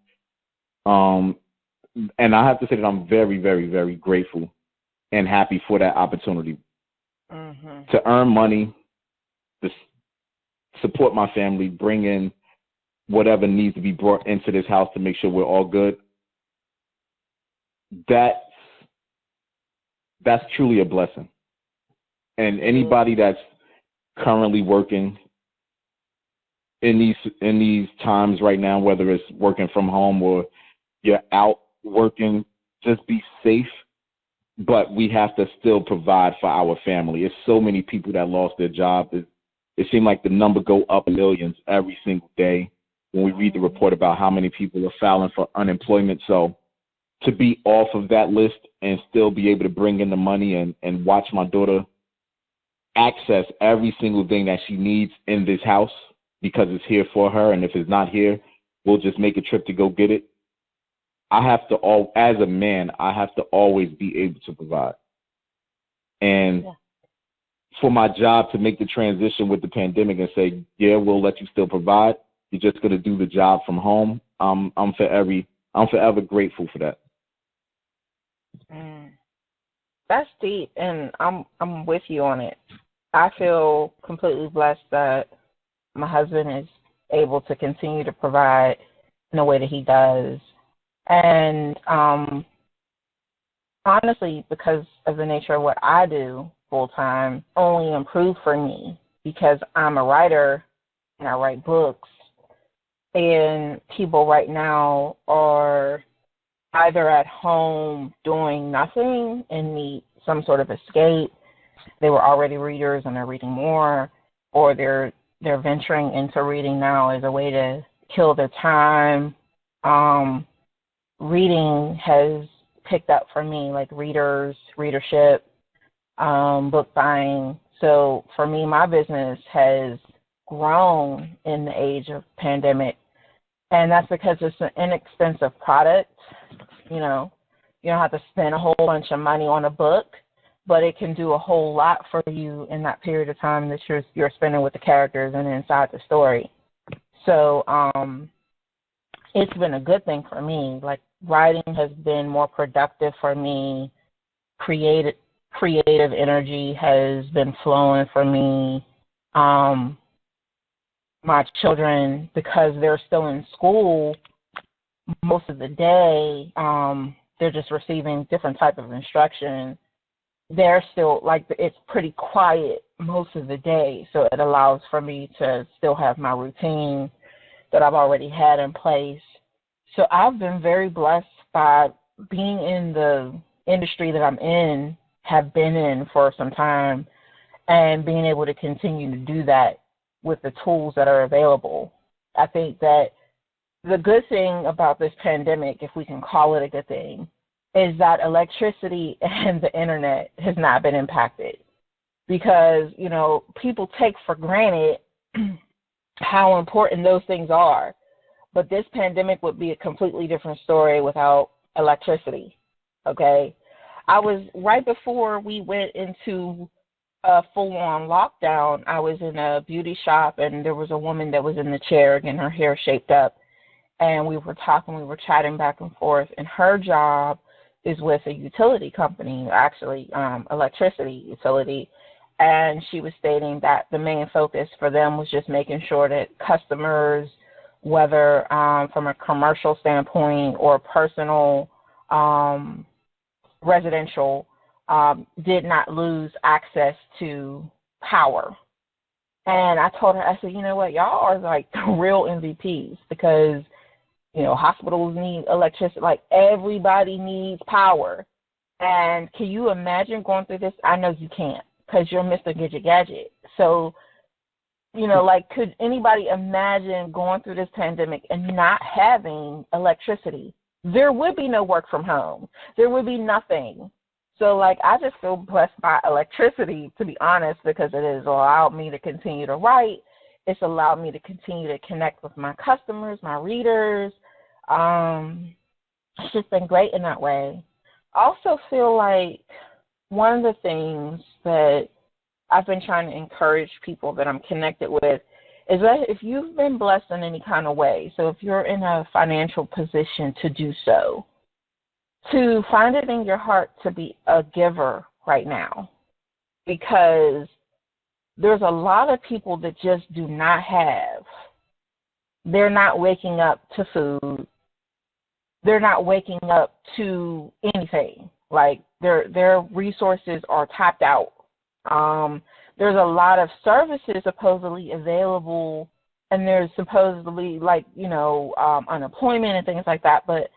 And I have to say that I'm very, very, very grateful and happy for that opportunity to earn money, to support my family, bring in whatever needs to be brought into this house to make sure we're all good. That's truly a blessing. And anybody that's currently working in these times right now, whether it's working from home or you're out working, just be safe. But we have to still provide for our family. It's so many people that lost their job. It seemed like the number go up in millions every single day when we read the report about how many people are filing for unemployment. So to be off of that list and still be able to bring in the money and watch my daughter access every single thing that she needs in this house because it's here for her, and if it's not here, we'll just make a trip to go get it. As a man, I have to always be able to provide. And for my job to make the transition with the pandemic and say, yeah, we'll let you still provide, you're just going to do the job from home, I'm forever grateful for that. That's deep, and I'm with you on it. I feel completely blessed that my husband is able to continue to provide in the way that he does. And honestly, because of the nature of what I do full time, only improved for me because I'm a writer and I write books. And people right now are either at home doing nothing and need some sort of escape. They were already readers and they're reading more, or they're venturing into reading now as a way to kill their time. Reading has picked up for me, like readership, book buying. So for me, my business has grown in the age of pandemic, and that's because it's an inexpensive product. You don't have to spend a whole bunch of money on a book, but it can do a whole lot for you in that period of time that you're spending with the characters and inside the story. So it's been a good thing for me. Like, writing has been more productive for me. Creative energy has been flowing for me. My children, because they're still in school most of the day, they're just receiving different type of instruction. They're still like it's pretty quiet most of the day, so it allows for me to still have my routine that I've already had in place. So I've been very blessed by being in the industry that I'm in, have been in for some time, and being able to continue to do that with the tools that are available. I think that the good thing about this pandemic, if we can call it a good thing, is that electricity and the internet has not been impacted, because, you know, people take for granted how important those things are. But this pandemic would be a completely different story without electricity, okay? I was, right before we went into a full-on lockdown, I was in a beauty shop, and there was a woman that was in the chair getting her hair shaped up, and we were talking, we were chatting back and forth, and her job is with a utility company, actually electricity utility, and she was stating that the main focus for them was just making sure that customers, whether from a commercial standpoint or personal, residential, did not lose access to power. And I told her, I said, you know what, y'all are like the real MVPs, because, you know, hospitals need electricity, like everybody needs power. And can you imagine going through this? I know you can't, because you're Mr. Gadget. So, you know, like, could anybody imagine going through this pandemic and not having electricity? There would be no work from home. There would be nothing. So, like, I just feel blessed by electricity, to be honest, because it has allowed me to continue to write. It's allowed me to continue to connect with my customers, my readers. It's just been great in that way. I also feel like one of the things that I've been trying to encourage people that I'm connected with is that if you've been blessed in any kind of way, so if you're in a financial position to do so, to find it in your heart to be a giver right now, because there's a lot of people that just do not have. They're not waking up to food. They're not waking up to anything. Like, their resources are tapped out. There's a lot of services supposedly available, and there's supposedly, like, you know, unemployment and things like that. But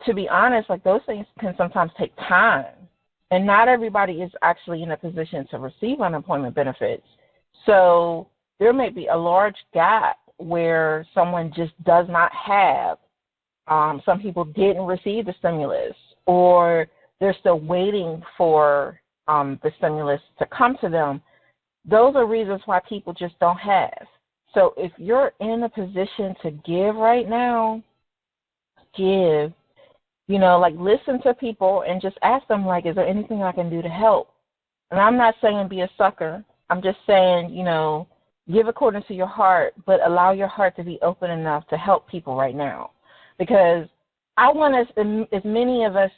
to be honest, like, those things can sometimes take time. And not everybody is actually in a position to receive unemployment benefits. So there may be a large gap where someone just does not have. Some people didn't receive the stimulus, or they're still waiting for the stimulus to come to them. Those are reasons why people just don't have. So if you're in a position to give right now, give. You know, like, listen to people and just ask them, like, is there anything I can do to help? And I'm not saying be a sucker. I'm just saying, you know, give according to your heart, but allow your heart to be open enough to help people right now. Because I want as many of us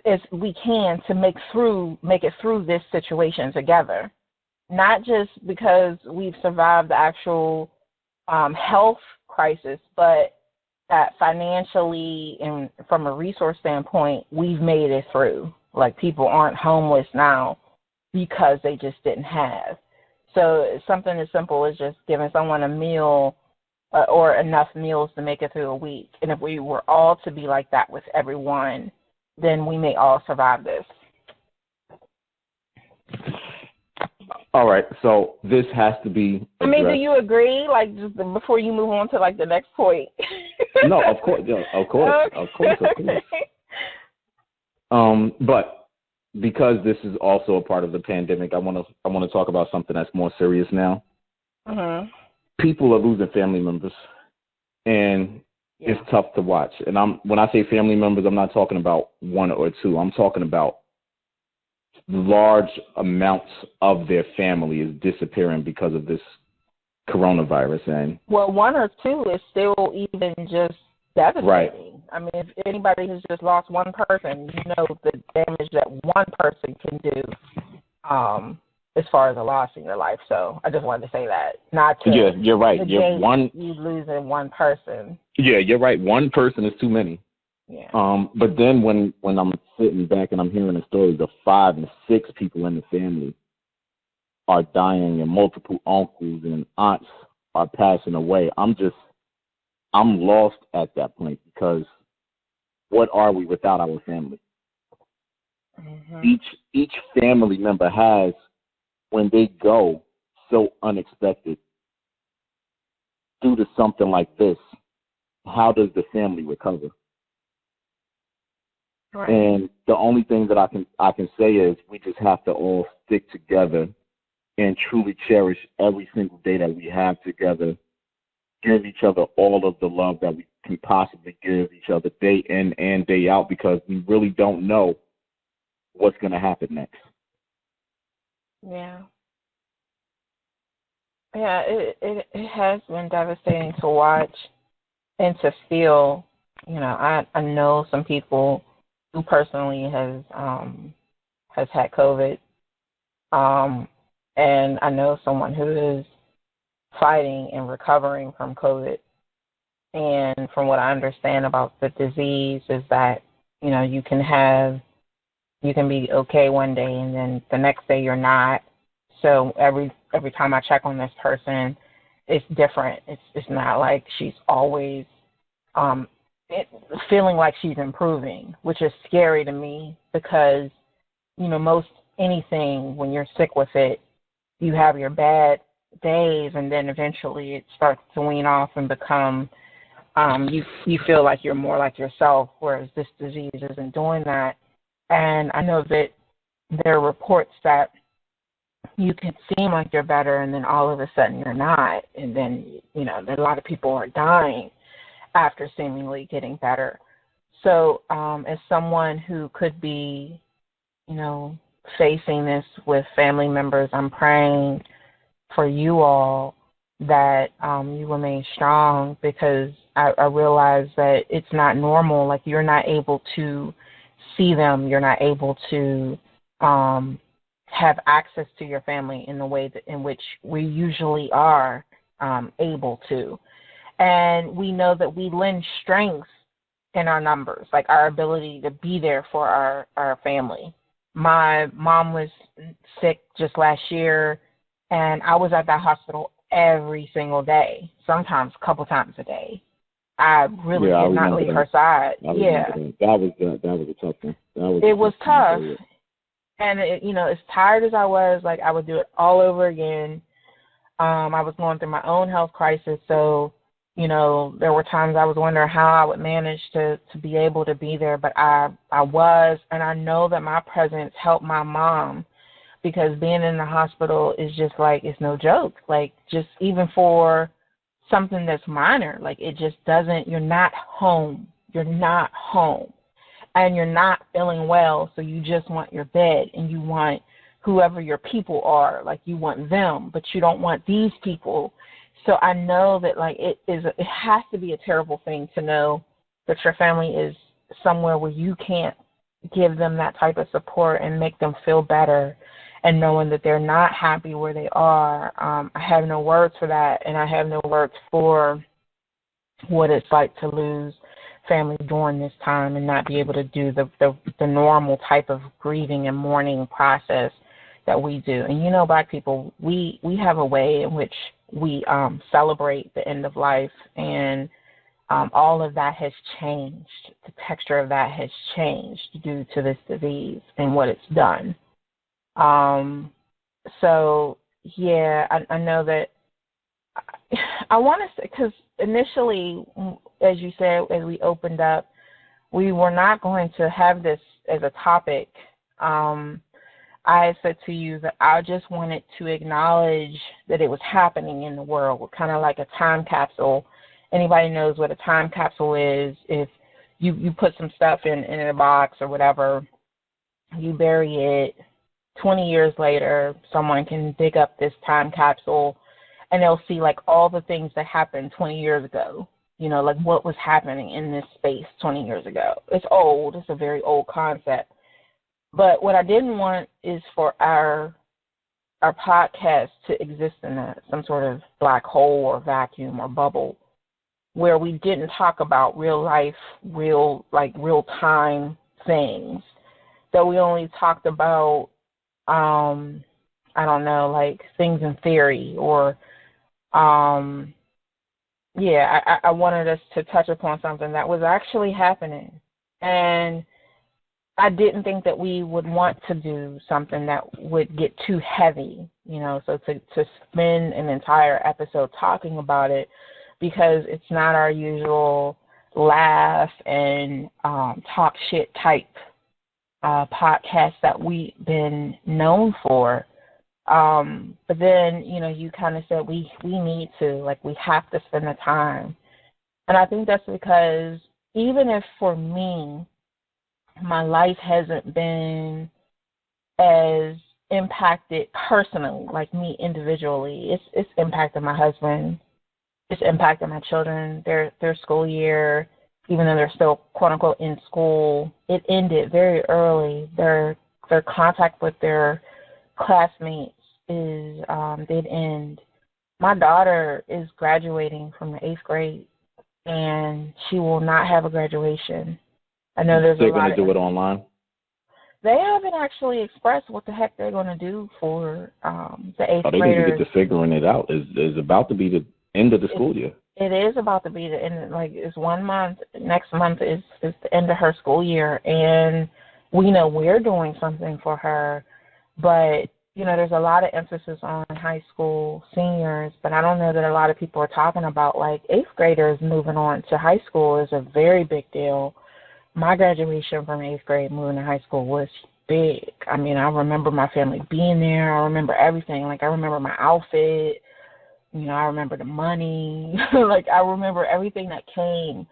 as we can to make it through this situation together. Not just because we've survived the actual health crisis, but that financially and from a resource standpoint, we've made it through. Like, people aren't homeless now because they just didn't have. So it's something as simple as just giving someone a meal or enough meals to make it through a week. And if we were all to be like that with everyone, then we may all survive this. All right, so this has to be addressed. I mean, do you agree? Like, just before you move on to, like, the next point. No, of course, okay. But because this is also a part of the pandemic, I want to talk about something that's more serious now. Uh-huh. People are losing family members, and it's tough to watch. And when I say family members, I'm not talking about one or two. I'm talking about large amounts of their family is disappearing because of this coronavirus. And well, one or two is still even just devastating. Right. I mean, if anybody has just lost one person, you know the damage that one person can do as far as a loss in your life. So I just wanted to say that. Not to yeah, you're right. You losing one person. Yeah, you're right. One person is too many. Yeah. But then when I'm sitting back and I'm hearing the stories of 5 and 6 people in the family are dying and multiple uncles and aunts are passing away, I'm lost at that point, because what are we without our family? Mm-hmm. Each family member has, when they go so unexpected due to something like this, how does the family recover? Right. And the only thing that I can say is we just have to all stick together and truly cherish every single day that we have together. Give each other all of the love that we can possibly give each other day in and day out, because we really don't know what's going to happen next. Yeah. Yeah, it has been devastating to watch and to feel. You know, I know some people who personally has had COVID, and I know someone who is fighting and recovering from COVID. And from what I understand about the disease is that, you know, you can be okay one day and then the next day you're not. So every time I check on this person, it's different. It's not like she's always um feeling like she's improving, which is scary to me because, you know, most anything when you're sick with it, you have your bad days and then eventually it starts to wean off and become you feel like you're more like yourself, whereas this disease isn't doing that. And I know that there are reports that you can seem like you're better and then all of a sudden you're not. And then, you know, a lot of people are dying after seemingly getting better. So as someone who could be, you know, facing this with family members, I'm praying for you all that you remain strong, because I realize that it's not normal. Like, you're not able to see them. You're not able to have access to your family in the way that, in which we usually are able to. And we know that we lend strength in our numbers, like our ability to be there for our family. My mom was sick just last year, and I was at that hospital every single day, sometimes a couple times a day. I really did not leave her side. Yeah. That was a tough one. It was tough. And, you know, as tired as I was, like, I would do it all over again. I was going through my own health crisis, so, you know, there were times I was wondering how I would manage to be able to be there, but I was, and I know that my presence helped my mom, because being in the hospital is just like, it's no joke. Like, just even for something that's minor, like, it just doesn't, you're not home. You're not home. And you're not feeling well, so you just want your bed, and you want whoever your people are, like, you want them, but you don't want these people. So I know that, like, it has to be a terrible thing to know that your family is somewhere where you can't give them that type of support and make them feel better, and knowing that they're not happy where they are. I have no words for that, and I have no words for what it's like to lose family during this time and not be able to do the normal type of grieving and mourning process that we do. And, you know, Black people, we have a way in which we celebrate the end of life, and all of that has changed. The texture of that has changed due to this disease and what it's done. So, yeah, I know that I want to say, because initially, as you said, as we opened up, we were not going to have this as a topic. I said to you that I just wanted to acknowledge that it was happening in the world, kind of like a time capsule. Anybody knows what a time capsule is? If you put some stuff in a box or whatever, you bury it, 20 years later, someone can dig up this time capsule and they'll see, like, all the things that happened 20 years ago, you know, like what was happening in this space 20 years ago. It's old. It's a very old concept. But what I didn't want is for our podcast to exist in some sort of black hole or vacuum or bubble. where we didn't talk about real life, real time things. That we only talked about, I don't know, like things in theory or, I wanted us to touch upon something that was actually happening. And I didn't think that we would want to do something that would get too heavy, so to spend an entire episode talking about it, because it's not our usual laugh and talk shit type podcast that we've been known for. But then, you kind of said we need to, we have to spend the time. And I think that's because even if for me, my life hasn't been as impacted personally, like me individually, it's impacted my husband, it's impacted my children, their school year, even though they're still quote unquote in school, it ended very early. Their contact with their classmates did end. My daughter is graduating from the 8th grade, and she will not have a graduation. I know there's They're going to do it online? They haven't actually expressed what the heck they're going to do for the 8th graders. They need to get to figuring it out. It's about to be the end of the school year. It is about to be the end. It's 1 month. Next month is the end of her school year, and we know we're doing something for her. But, there's a lot of emphasis on high school seniors, but I don't know that a lot of people are talking about, 8th graders moving on to high school is a very big deal. My graduation from 8th grade moving to high school was big. I mean, I remember my family being there. I remember everything. I remember my outfit. I remember the money. I remember everything that came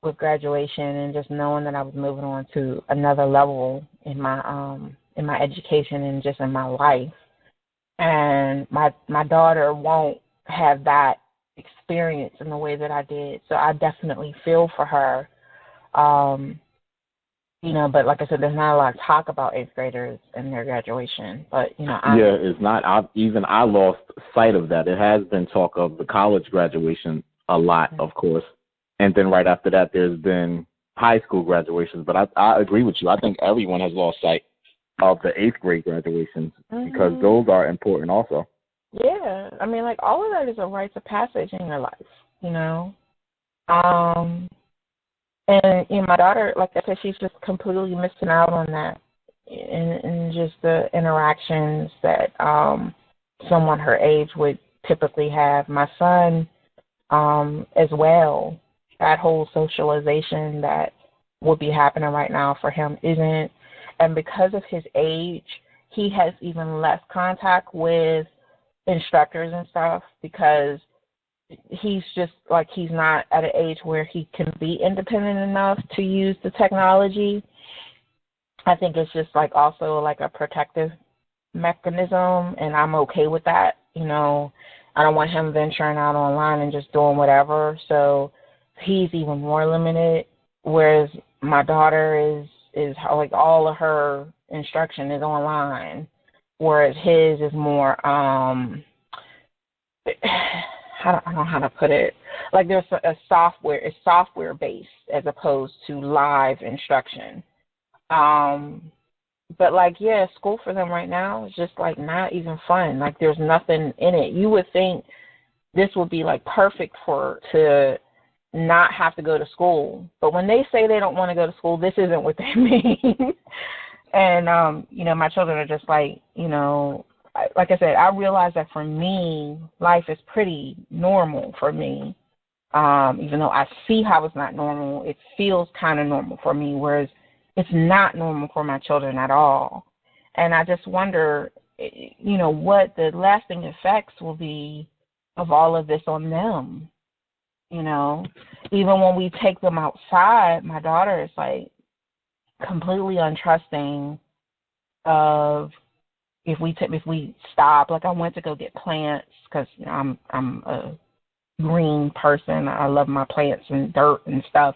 with graduation, and just knowing that I was moving on to another level in my education and just in my life. And my daughter won't have that experience in the way that I did. So I definitely feel for her. But like I said, there's not a lot of talk about 8th graders and their graduation. But, it's not. I lost sight of that. It has been talk of the college graduation a lot, of course. And then right after that, there's been high school graduations. But I agree with you. I think everyone has lost sight of the 8th grade graduations, because those are important also. Yeah. I mean, all of that is a rite of passage in your life, And my daughter, like I said, she's just completely missing out on that, and just the interactions that someone her age would typically have. My son, as well, that whole socialization that would be happening right now for him isn't. And because of his age, he has even less contact with instructors and stuff, because he's just he's not at an age where he can be independent enough to use the technology. I think it's just also a protective mechanism, and I'm okay with that. I don't want him venturing out online and just doing whatever. So he's even more limited, whereas my daughter is all of her instruction is online, whereas his is more I don't know how to put it. There's a software. It's software based as opposed to live instruction. But school for them right now is just not even fun. There's nothing in it. You would think this would be perfect to not have to go to school. But when they say they don't want to go to school, this isn't what they mean. And my children are just like I said, I realize that for me, life is pretty normal for me. Even though I see how it's not normal, it feels kind of normal for me, whereas it's not normal for my children at all. And I just wonder, what the lasting effects will be of all of this on them. Even when we take them outside, my daughter is completely untrusting of if we stop. I went to go get plants because I'm a green person. I love my plants and dirt and stuff.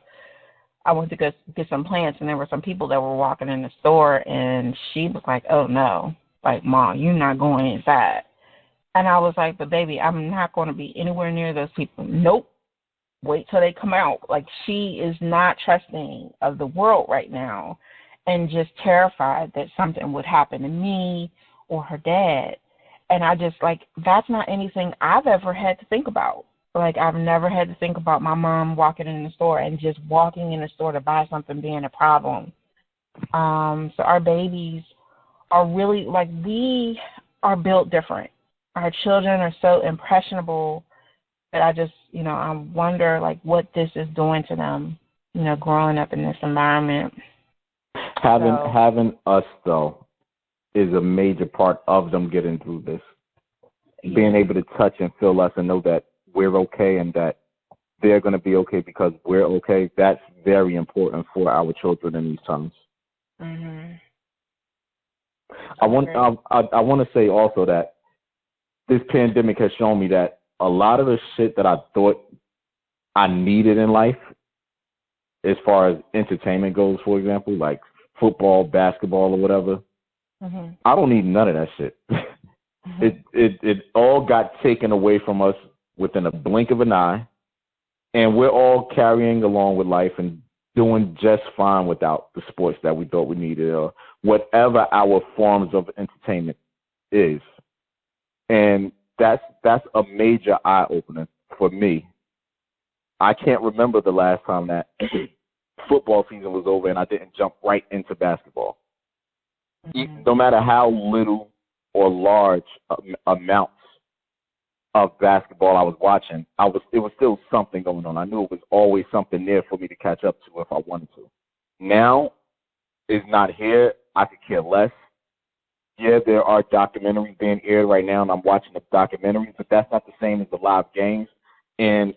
I went to go get some plants, and there were some people that were walking in the store, and she was like, "Oh no, Mom, you're not going inside." And I was like, "But baby, I'm not going to be anywhere near those people." Nope, wait till they come out. Like, she is not trusting of the world right now and just terrified that something would happen to me or her dad. And I just, like, that's not anything I've ever had to think about. Like, I've never had to think about my mom walking in the store and just walking in the store to buy something being a problem. So our babies are really, like, we are built different. Our children are so impressionable that I just, I wonder, like, what this is doing to them, growing up in this environment. Having us, though, is a major part of them getting through this. Yeah. Being able to touch and feel us and know that we're okay and that they're going to be okay because we're okay, that's very important for our children in these times. Mm-hmm. I want to say also that this pandemic has shown me that a lot of the shit that I thought I needed in life, as far as entertainment goes, for example, like football, basketball, or whatever, mm-hmm. I don't need none of that shit. Mm-hmm. It all got taken away from us within a blink of an eye, and we're all carrying along with life and doing just fine without the sports that we thought we needed or whatever our forms of entertainment is. And that's a major eye-opener for me. I can't remember the last time that football season was over and I didn't jump right into basketball. Mm-hmm. No matter how little or large amounts of basketball I was watching, it was still something going on. I knew it was always something there for me to catch up to if I wanted to. Now, it's not here. I could care less. Yeah, there are documentaries being aired right now, and I'm watching the documentaries, but that's not the same as the live games. And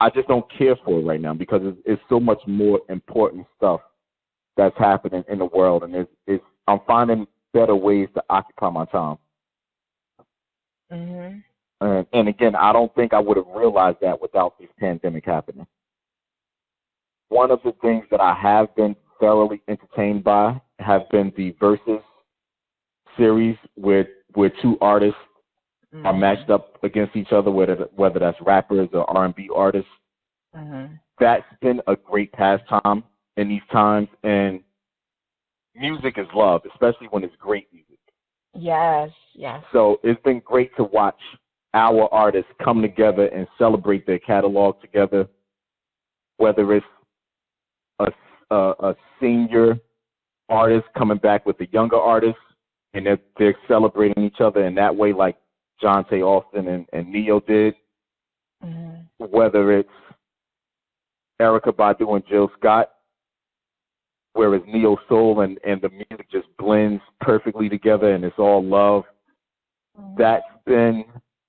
I just don't care for it right now because it's so much more important stuff that's happening in the world, and I'm finding better ways to occupy my time. Mm-hmm. And again, I don't think I would have realized that without this pandemic happening. One of the things that I have been thoroughly entertained by have been the Versus series where two artists mm-hmm. are matched up against each other, whether that's rappers or R&B artists. Mm-hmm. That's been a great pastime in these times, and music is love, especially when it's great music. Yes. So it's been great to watch our artists come together and celebrate their catalog together, whether it's a senior artist coming back with a younger artist, and they're celebrating each other in that way, like Jonte Austin and Ne-Yo did. Mm-hmm. Whether it's Erykah Badu and Jill Scott, whereas Neo Soul and the music just blends perfectly together and it's all love. Mm-hmm. That's been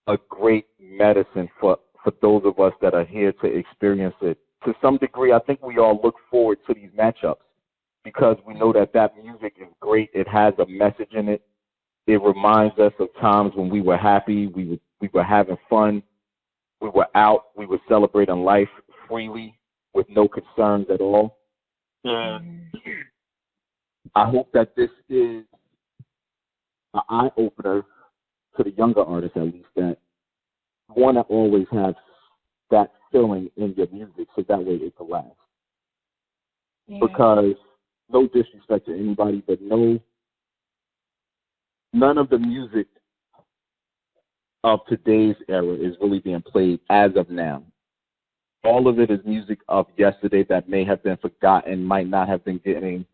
a great medicine for those of us that are here to experience it. To some degree, I think we all look forward to these matchups because we know that music is great. It has a message in it. It reminds us of times when we were happy, we were having fun, we were out, we were celebrating life freely with no concerns at all. And I hope that this is an eye-opener to the younger artists, at least, that you want to always have that feeling in your music so that way it can last. Yeah. Because, no disrespect to anybody, but none of the music of today's era is really being played as of now. All of it is music of yesterday that may have been forgotten, might not have been getting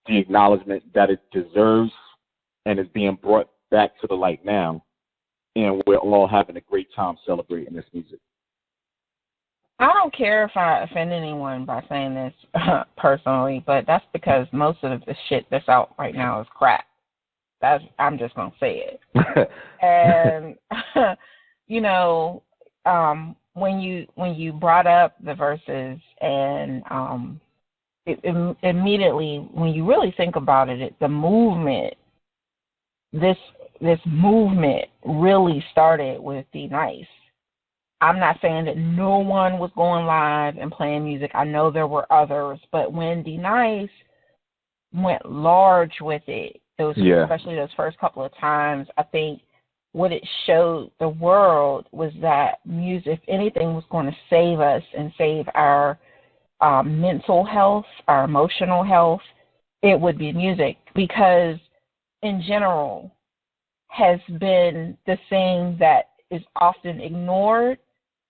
the acknowledgement that it deserves, and is being brought back to the light now. And we're all having a great time celebrating this music. I don't care if I offend anyone by saying this personally, but that's because most of the shit that's out right now is crap. I'm just gonna say it. And when you brought up the Verses, and it immediately, when you really think about it, the movement, this movement really started with D-Nice. I'm not saying that no one was going live and playing music. I know there were others, but when D-Nice went large with it, especially those first couple of times, I think what it showed the world was that music, if anything was going to save us and save our mental health, our emotional health, it would be music, because in general has been the thing that is often ignored,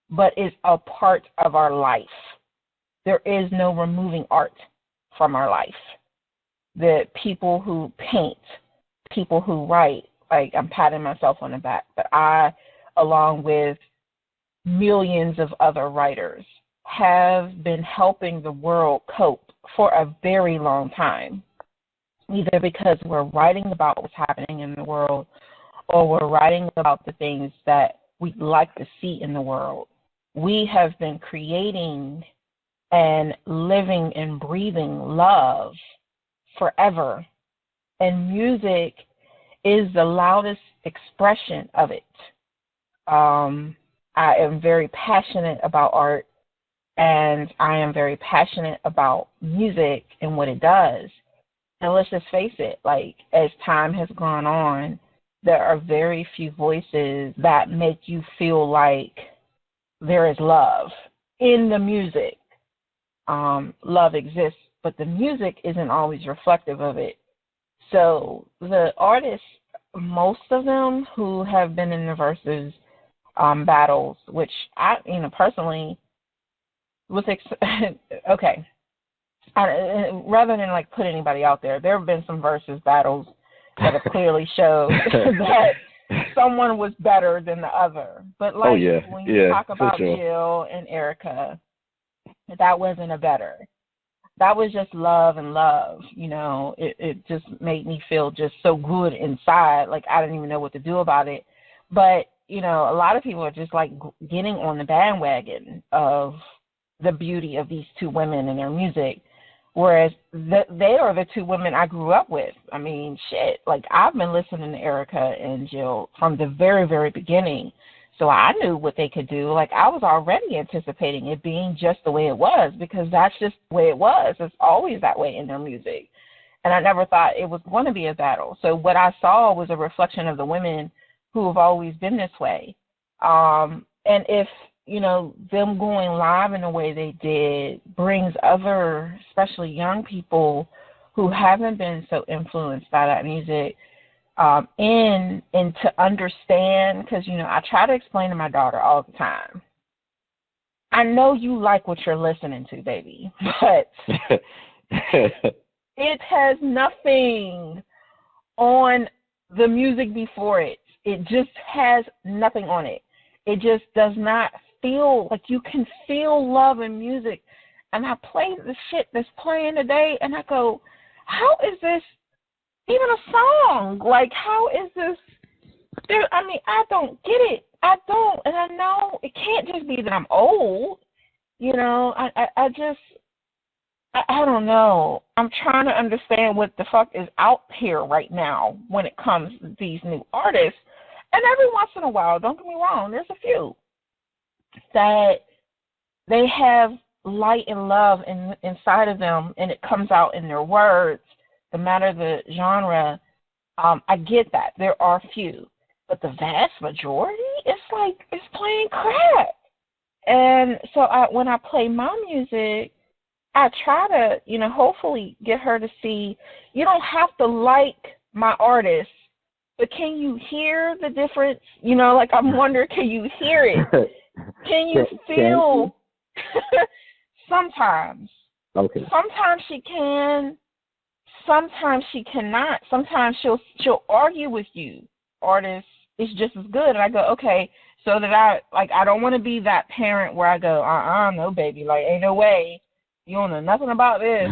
but is a part of our life. There is no removing art from our life. The people who paint, people who write, like, I'm patting myself on the back, but I, along with millions of other writers, have been helping the world cope for a very long time, either because we're writing about what's happening in the world, or we're writing about the things that we'd like to see in the world. We have been creating and living and breathing love forever, and music is the loudest expression of it. I am very passionate about art, and I am very passionate about music and what it does. And let's just face it, like, as time has gone on, there are very few voices that make you feel like there is love in the music. Love exists, but the music isn't always reflective of it. So the artists, most of them who have been in the versus battles, which I, personally was okay. Rather than like put anybody out there, there have been some versus battles that have clearly showed that someone was better than the other. But like when you talk about Jill and Erica, that wasn't a better. That was just love and love. It just made me feel just so good inside. Like I didn't even know what to do about it. But, a lot of people are just like getting on the bandwagon of the beauty of these two women and their music. Whereas they are the two women I grew up with. I mean, shit, like I've been listening to Erica and Jill from the very, very beginning. So I knew what they could do. Like I was already anticipating it being just the way it was, because that's just the way it was. It's always that way in their music. And I never thought it was going to be a battle. So what I saw was a reflection of the women who have always been this way. And if, them going live in the way they did brings other, especially young people who haven't been so influenced by that music, and to understand, because, I try to explain to my daughter all the time, I know you like what you're listening to, baby, but it has nothing on the music before it. It just has nothing on it. It just does not feel like you can feel love in music. And I play the shit that's playing today, and I go, how is this even a song? Like, how is this? I don't get it. I don't. And I know it can't just be that I'm old. I don't know. I'm trying to understand what the fuck is out here right now when it comes to these new artists. And every once in a while, don't get me wrong, there's a few that they have light and love inside of them, and it comes out in their words, no matter the genre. I get that. There are few. But the vast majority, it's like it's plain crap. And so when I play my music, I try to, hopefully get her to see, you don't have to like my artist, but can you hear the difference? Like I'm wondering, can you hear it? Can you feel? Sometimes. Okay. Sometimes she can. Sometimes she cannot. Sometimes she'll argue with you. Artist is just as good. And I go, okay, so that I don't want to be that parent where I go, no, baby, like, ain't no way. You don't know nothing about this.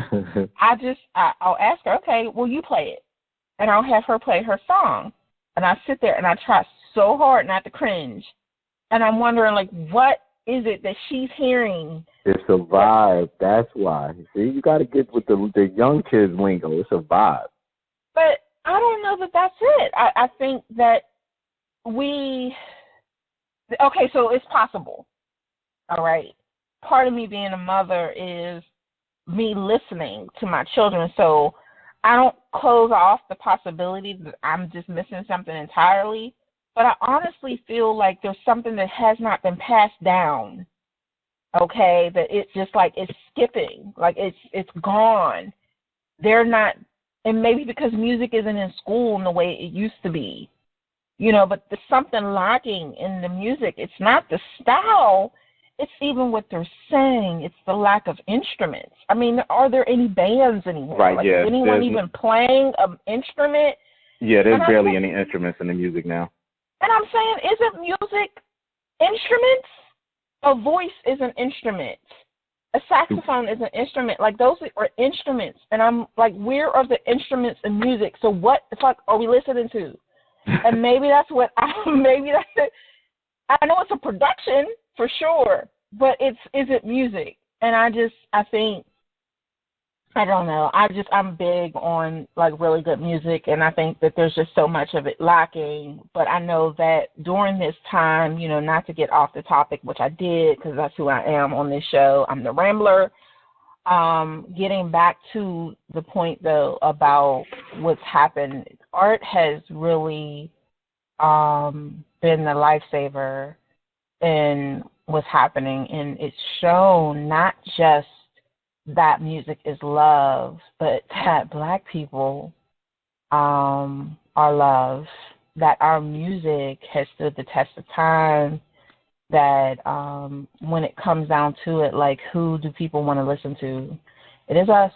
I'll ask her, okay, well, you play it. And I'll have her play her song. And I sit there and I try so hard not to cringe. And I'm wondering, like, what is it that she's hearing? It's a vibe. That's why. See, you got to get with the young kids lingo. It's a vibe. But I don't know that that's it. I think that okay, so it's possible. All right. Part of me being a mother is me listening to my children. So I don't close off the possibility that I'm just missing something entirely. but I honestly feel like there's something that has not been passed down. Okay, that it's just like it's skipping, like it's gone. They're not, and maybe because music isn't in school in the way it used to be, but there's something lacking in the music. It's not the style, it's even what they're saying. It's the lack of instruments. I mean, are there any bands anymore? Right, like, yeah. is anyone even playing an instrument? Yeah, there's barely any instruments in the music now. And I'm saying, isn't music instruments? A voice is an instrument. A saxophone is an instrument. Like, those are instruments. And I'm like, where are the instruments in music? So what the fuck are we listening to? And maybe that's what maybe that's it. I know it's a production for sure, but is it music? And I think, I don't know. I'm big on like really good music, and I think that there's just so much of it lacking. But I know that during this time, not to get off the topic, which I did because that's who I am on this show. I'm the Rambler. Getting back to the point though about what's happened, art has really been the lifesaver in what's happening, and it's shown not just that music is love, but that Black people are loved, that our music has stood the test of time, that when it comes down to it, like, who do people want to listen to? It is us.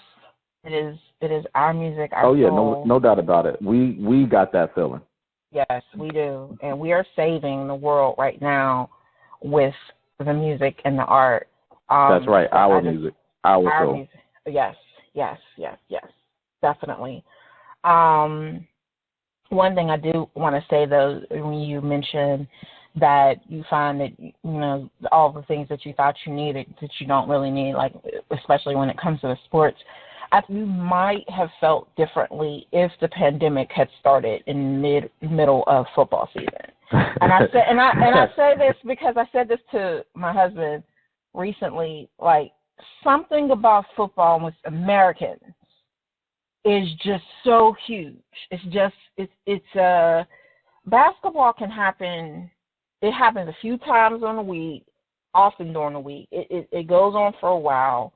It is our music, our soul. Oh yeah, no doubt about it. We got that feeling. Yes, we do. And we are saving the world right now with the music and the art. That's right, our music. Our soul. music. Yes, definitely. One thing I do want to say though, when you mentioned that you find that all the things that you thought you needed that you don't really need, like especially when it comes to the sports, you might have felt differently if the pandemic had started in middle of football season. And I say this because I said this to my husband recently, like, something about football with Americans is just so huge. It's basketball can happen. It happens a few times on the week, often during the week. It goes on for a while.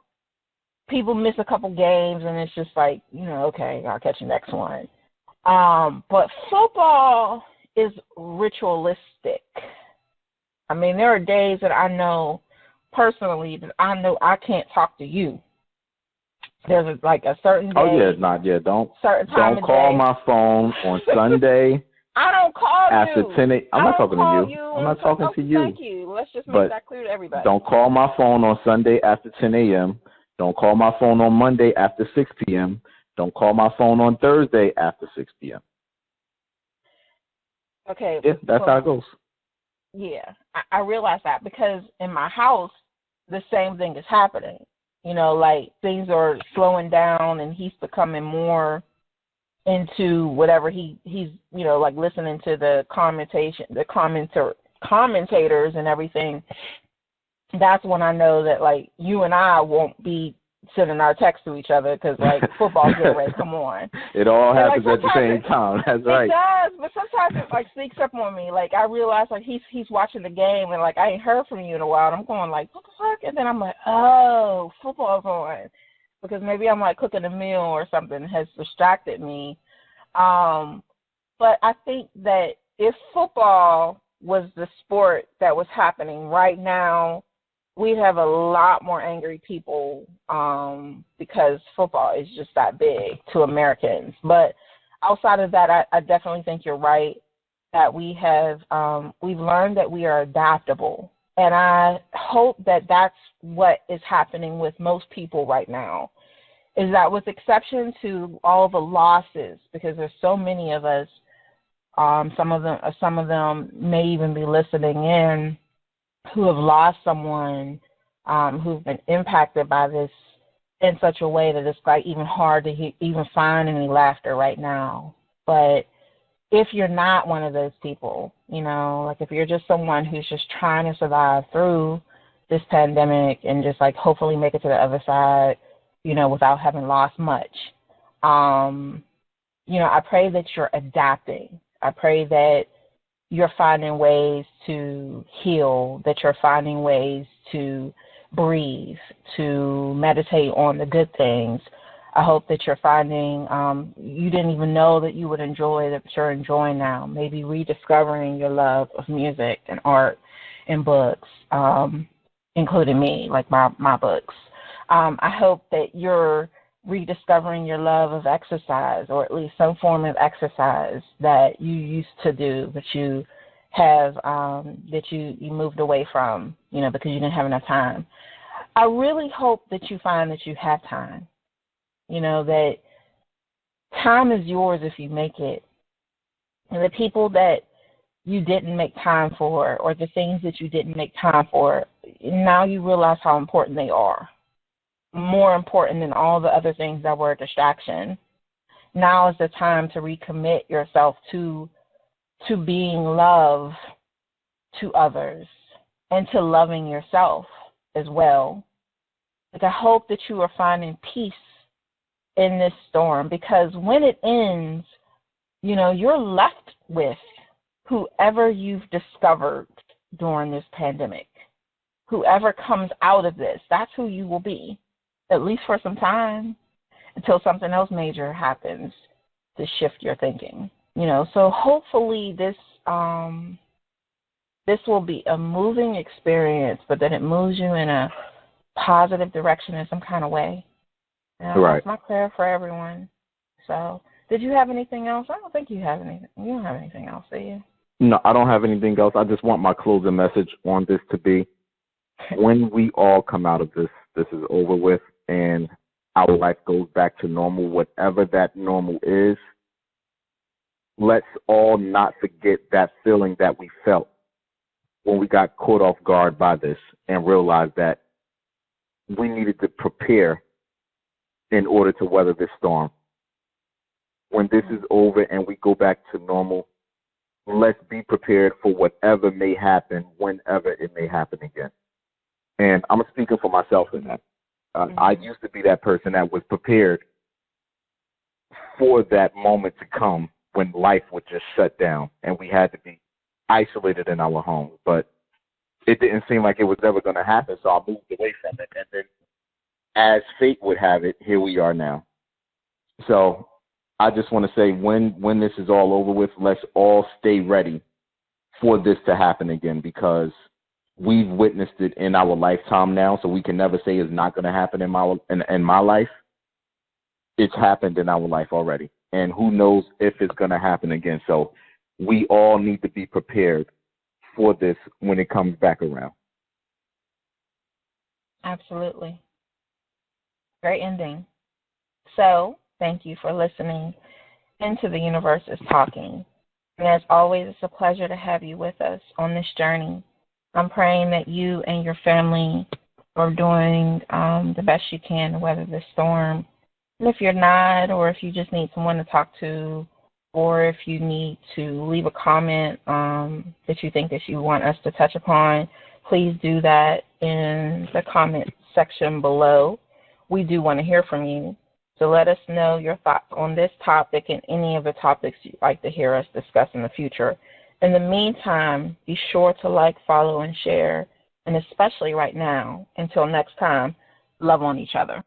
People miss a couple games, and it's just like, okay, I'll catch the next one. But football is ritualistic. I mean, there are days that I know personally that I know I can't talk to you. There's a certain day. Oh yeah, Don't call day. my phone on Sunday. I don't call after you. 10 a.m. I'm not talking to you. I'm not talking to you. Thank you. Let's just make that clear to everybody. Don't call my phone on Sunday after 10 a.m. Don't call my phone on Monday after 6 p.m. Don't call my phone on Thursday after 6 p.m. Okay. Yeah, that's how it goes. Yeah, I realize that because in my house, the same thing is happening. Like, things are slowing down, and he's becoming more into whatever he's like listening to the commentators and everything. That's when I know that, like, you and I won't be sending our texts to each other because, like, football's getting ready. Come on. It all happens at the same time. That's right. It does, but sometimes it, like, sneaks up on me. Like, I realize, like, he's watching the game, and, like, I ain't heard from you in a while. And I'm going, like, what the fuck? And then I'm like, oh, football's on. Because maybe I'm, like, cooking a meal or something has distracted me. But I think that if football was the sport that was happening right now, we'd have a lot more angry people because football is just that big to Americans. But outside of that, I definitely think you're right that we've learned that we are adaptable. And I hope that that's what is happening with most people right now, is that with exception to all the losses, because there's so many of us, some of them may even be listening in, who have lost someone, who've been impacted by this in such a way that it's like even hard to even find any laughter right now. But if you're not one of those people, like if you're just someone who's just trying to survive through this pandemic and just like hopefully make it to the other side, without having lost much, I pray that you're adapting. I pray that you're finding ways to heal, that you're finding ways to breathe, to meditate on the good things. I hope that you're finding you didn't even know that you would enjoy that you're enjoying now. Maybe rediscovering your love of music and art and books, including me, like my books. I hope that you're rediscovering your love of exercise, or at least some form of exercise that you used to do, but you have that you moved away from, because you didn't have enough time. I really hope that you find that you have time, that time is yours if you make it. And the people that you didn't make time for, or the things that you didn't make time for, now you realize how important they are. More important than all the other things that were a distraction. Now is the time to recommit yourself to being love to others and to loving yourself as well. Like, I hope that you are finding peace in this storm, because when it ends, you're left with whoever you've discovered during this pandemic. Whoever comes out of this, that's who you will be, at least for some time, until something else major happens to shift your thinking. So hopefully this will be a moving experience, but that it moves you in a positive direction in some kind of way. Right. That's my prayer for everyone. So, did you have anything else? I don't think you have anything. You don't have anything else, do you? No, I don't have anything else. I just want my closing message on this to be, when we all come out of this is over with, and our life goes back to normal, whatever that normal is. Let's all not forget that feeling that we felt when we got caught off guard by this, and realize that we needed to prepare in order to weather this storm. When this is over and we go back to normal, let's be prepared for whatever may happen whenever it may happen again. And I'm speaking for myself in that. I used to be that person that was prepared for that moment to come when life would just shut down and we had to be isolated in our homes. But it didn't seem like it was ever going to happen, so I moved away from it. And then, as fate would have it, here we are now. So I just want to say, when this is all over with, let's all stay ready for this to happen again, because we've witnessed it in our lifetime now, so we can never say it's not going to happen in my life. It's happened in our life already, and who knows if it's going to happen again. So we all need to be prepared for this when it comes back around. Absolutely. Great ending. So, thank you for listening into The Universe is Talking. And as always, it's a pleasure to have you with us on this journey. I'm praying that you and your family are doing the best you can to weather this storm. And if you're not, or if you just need someone to talk to, or if you need to leave a comment that you think that you want us to touch upon, please do that in the comment section below. We do want to hear from you. So let us know your thoughts on this topic and any of the topics you'd like to hear us discuss in the future. In the meantime, be sure to like, follow, and share, and especially right now, until next time, love on each other.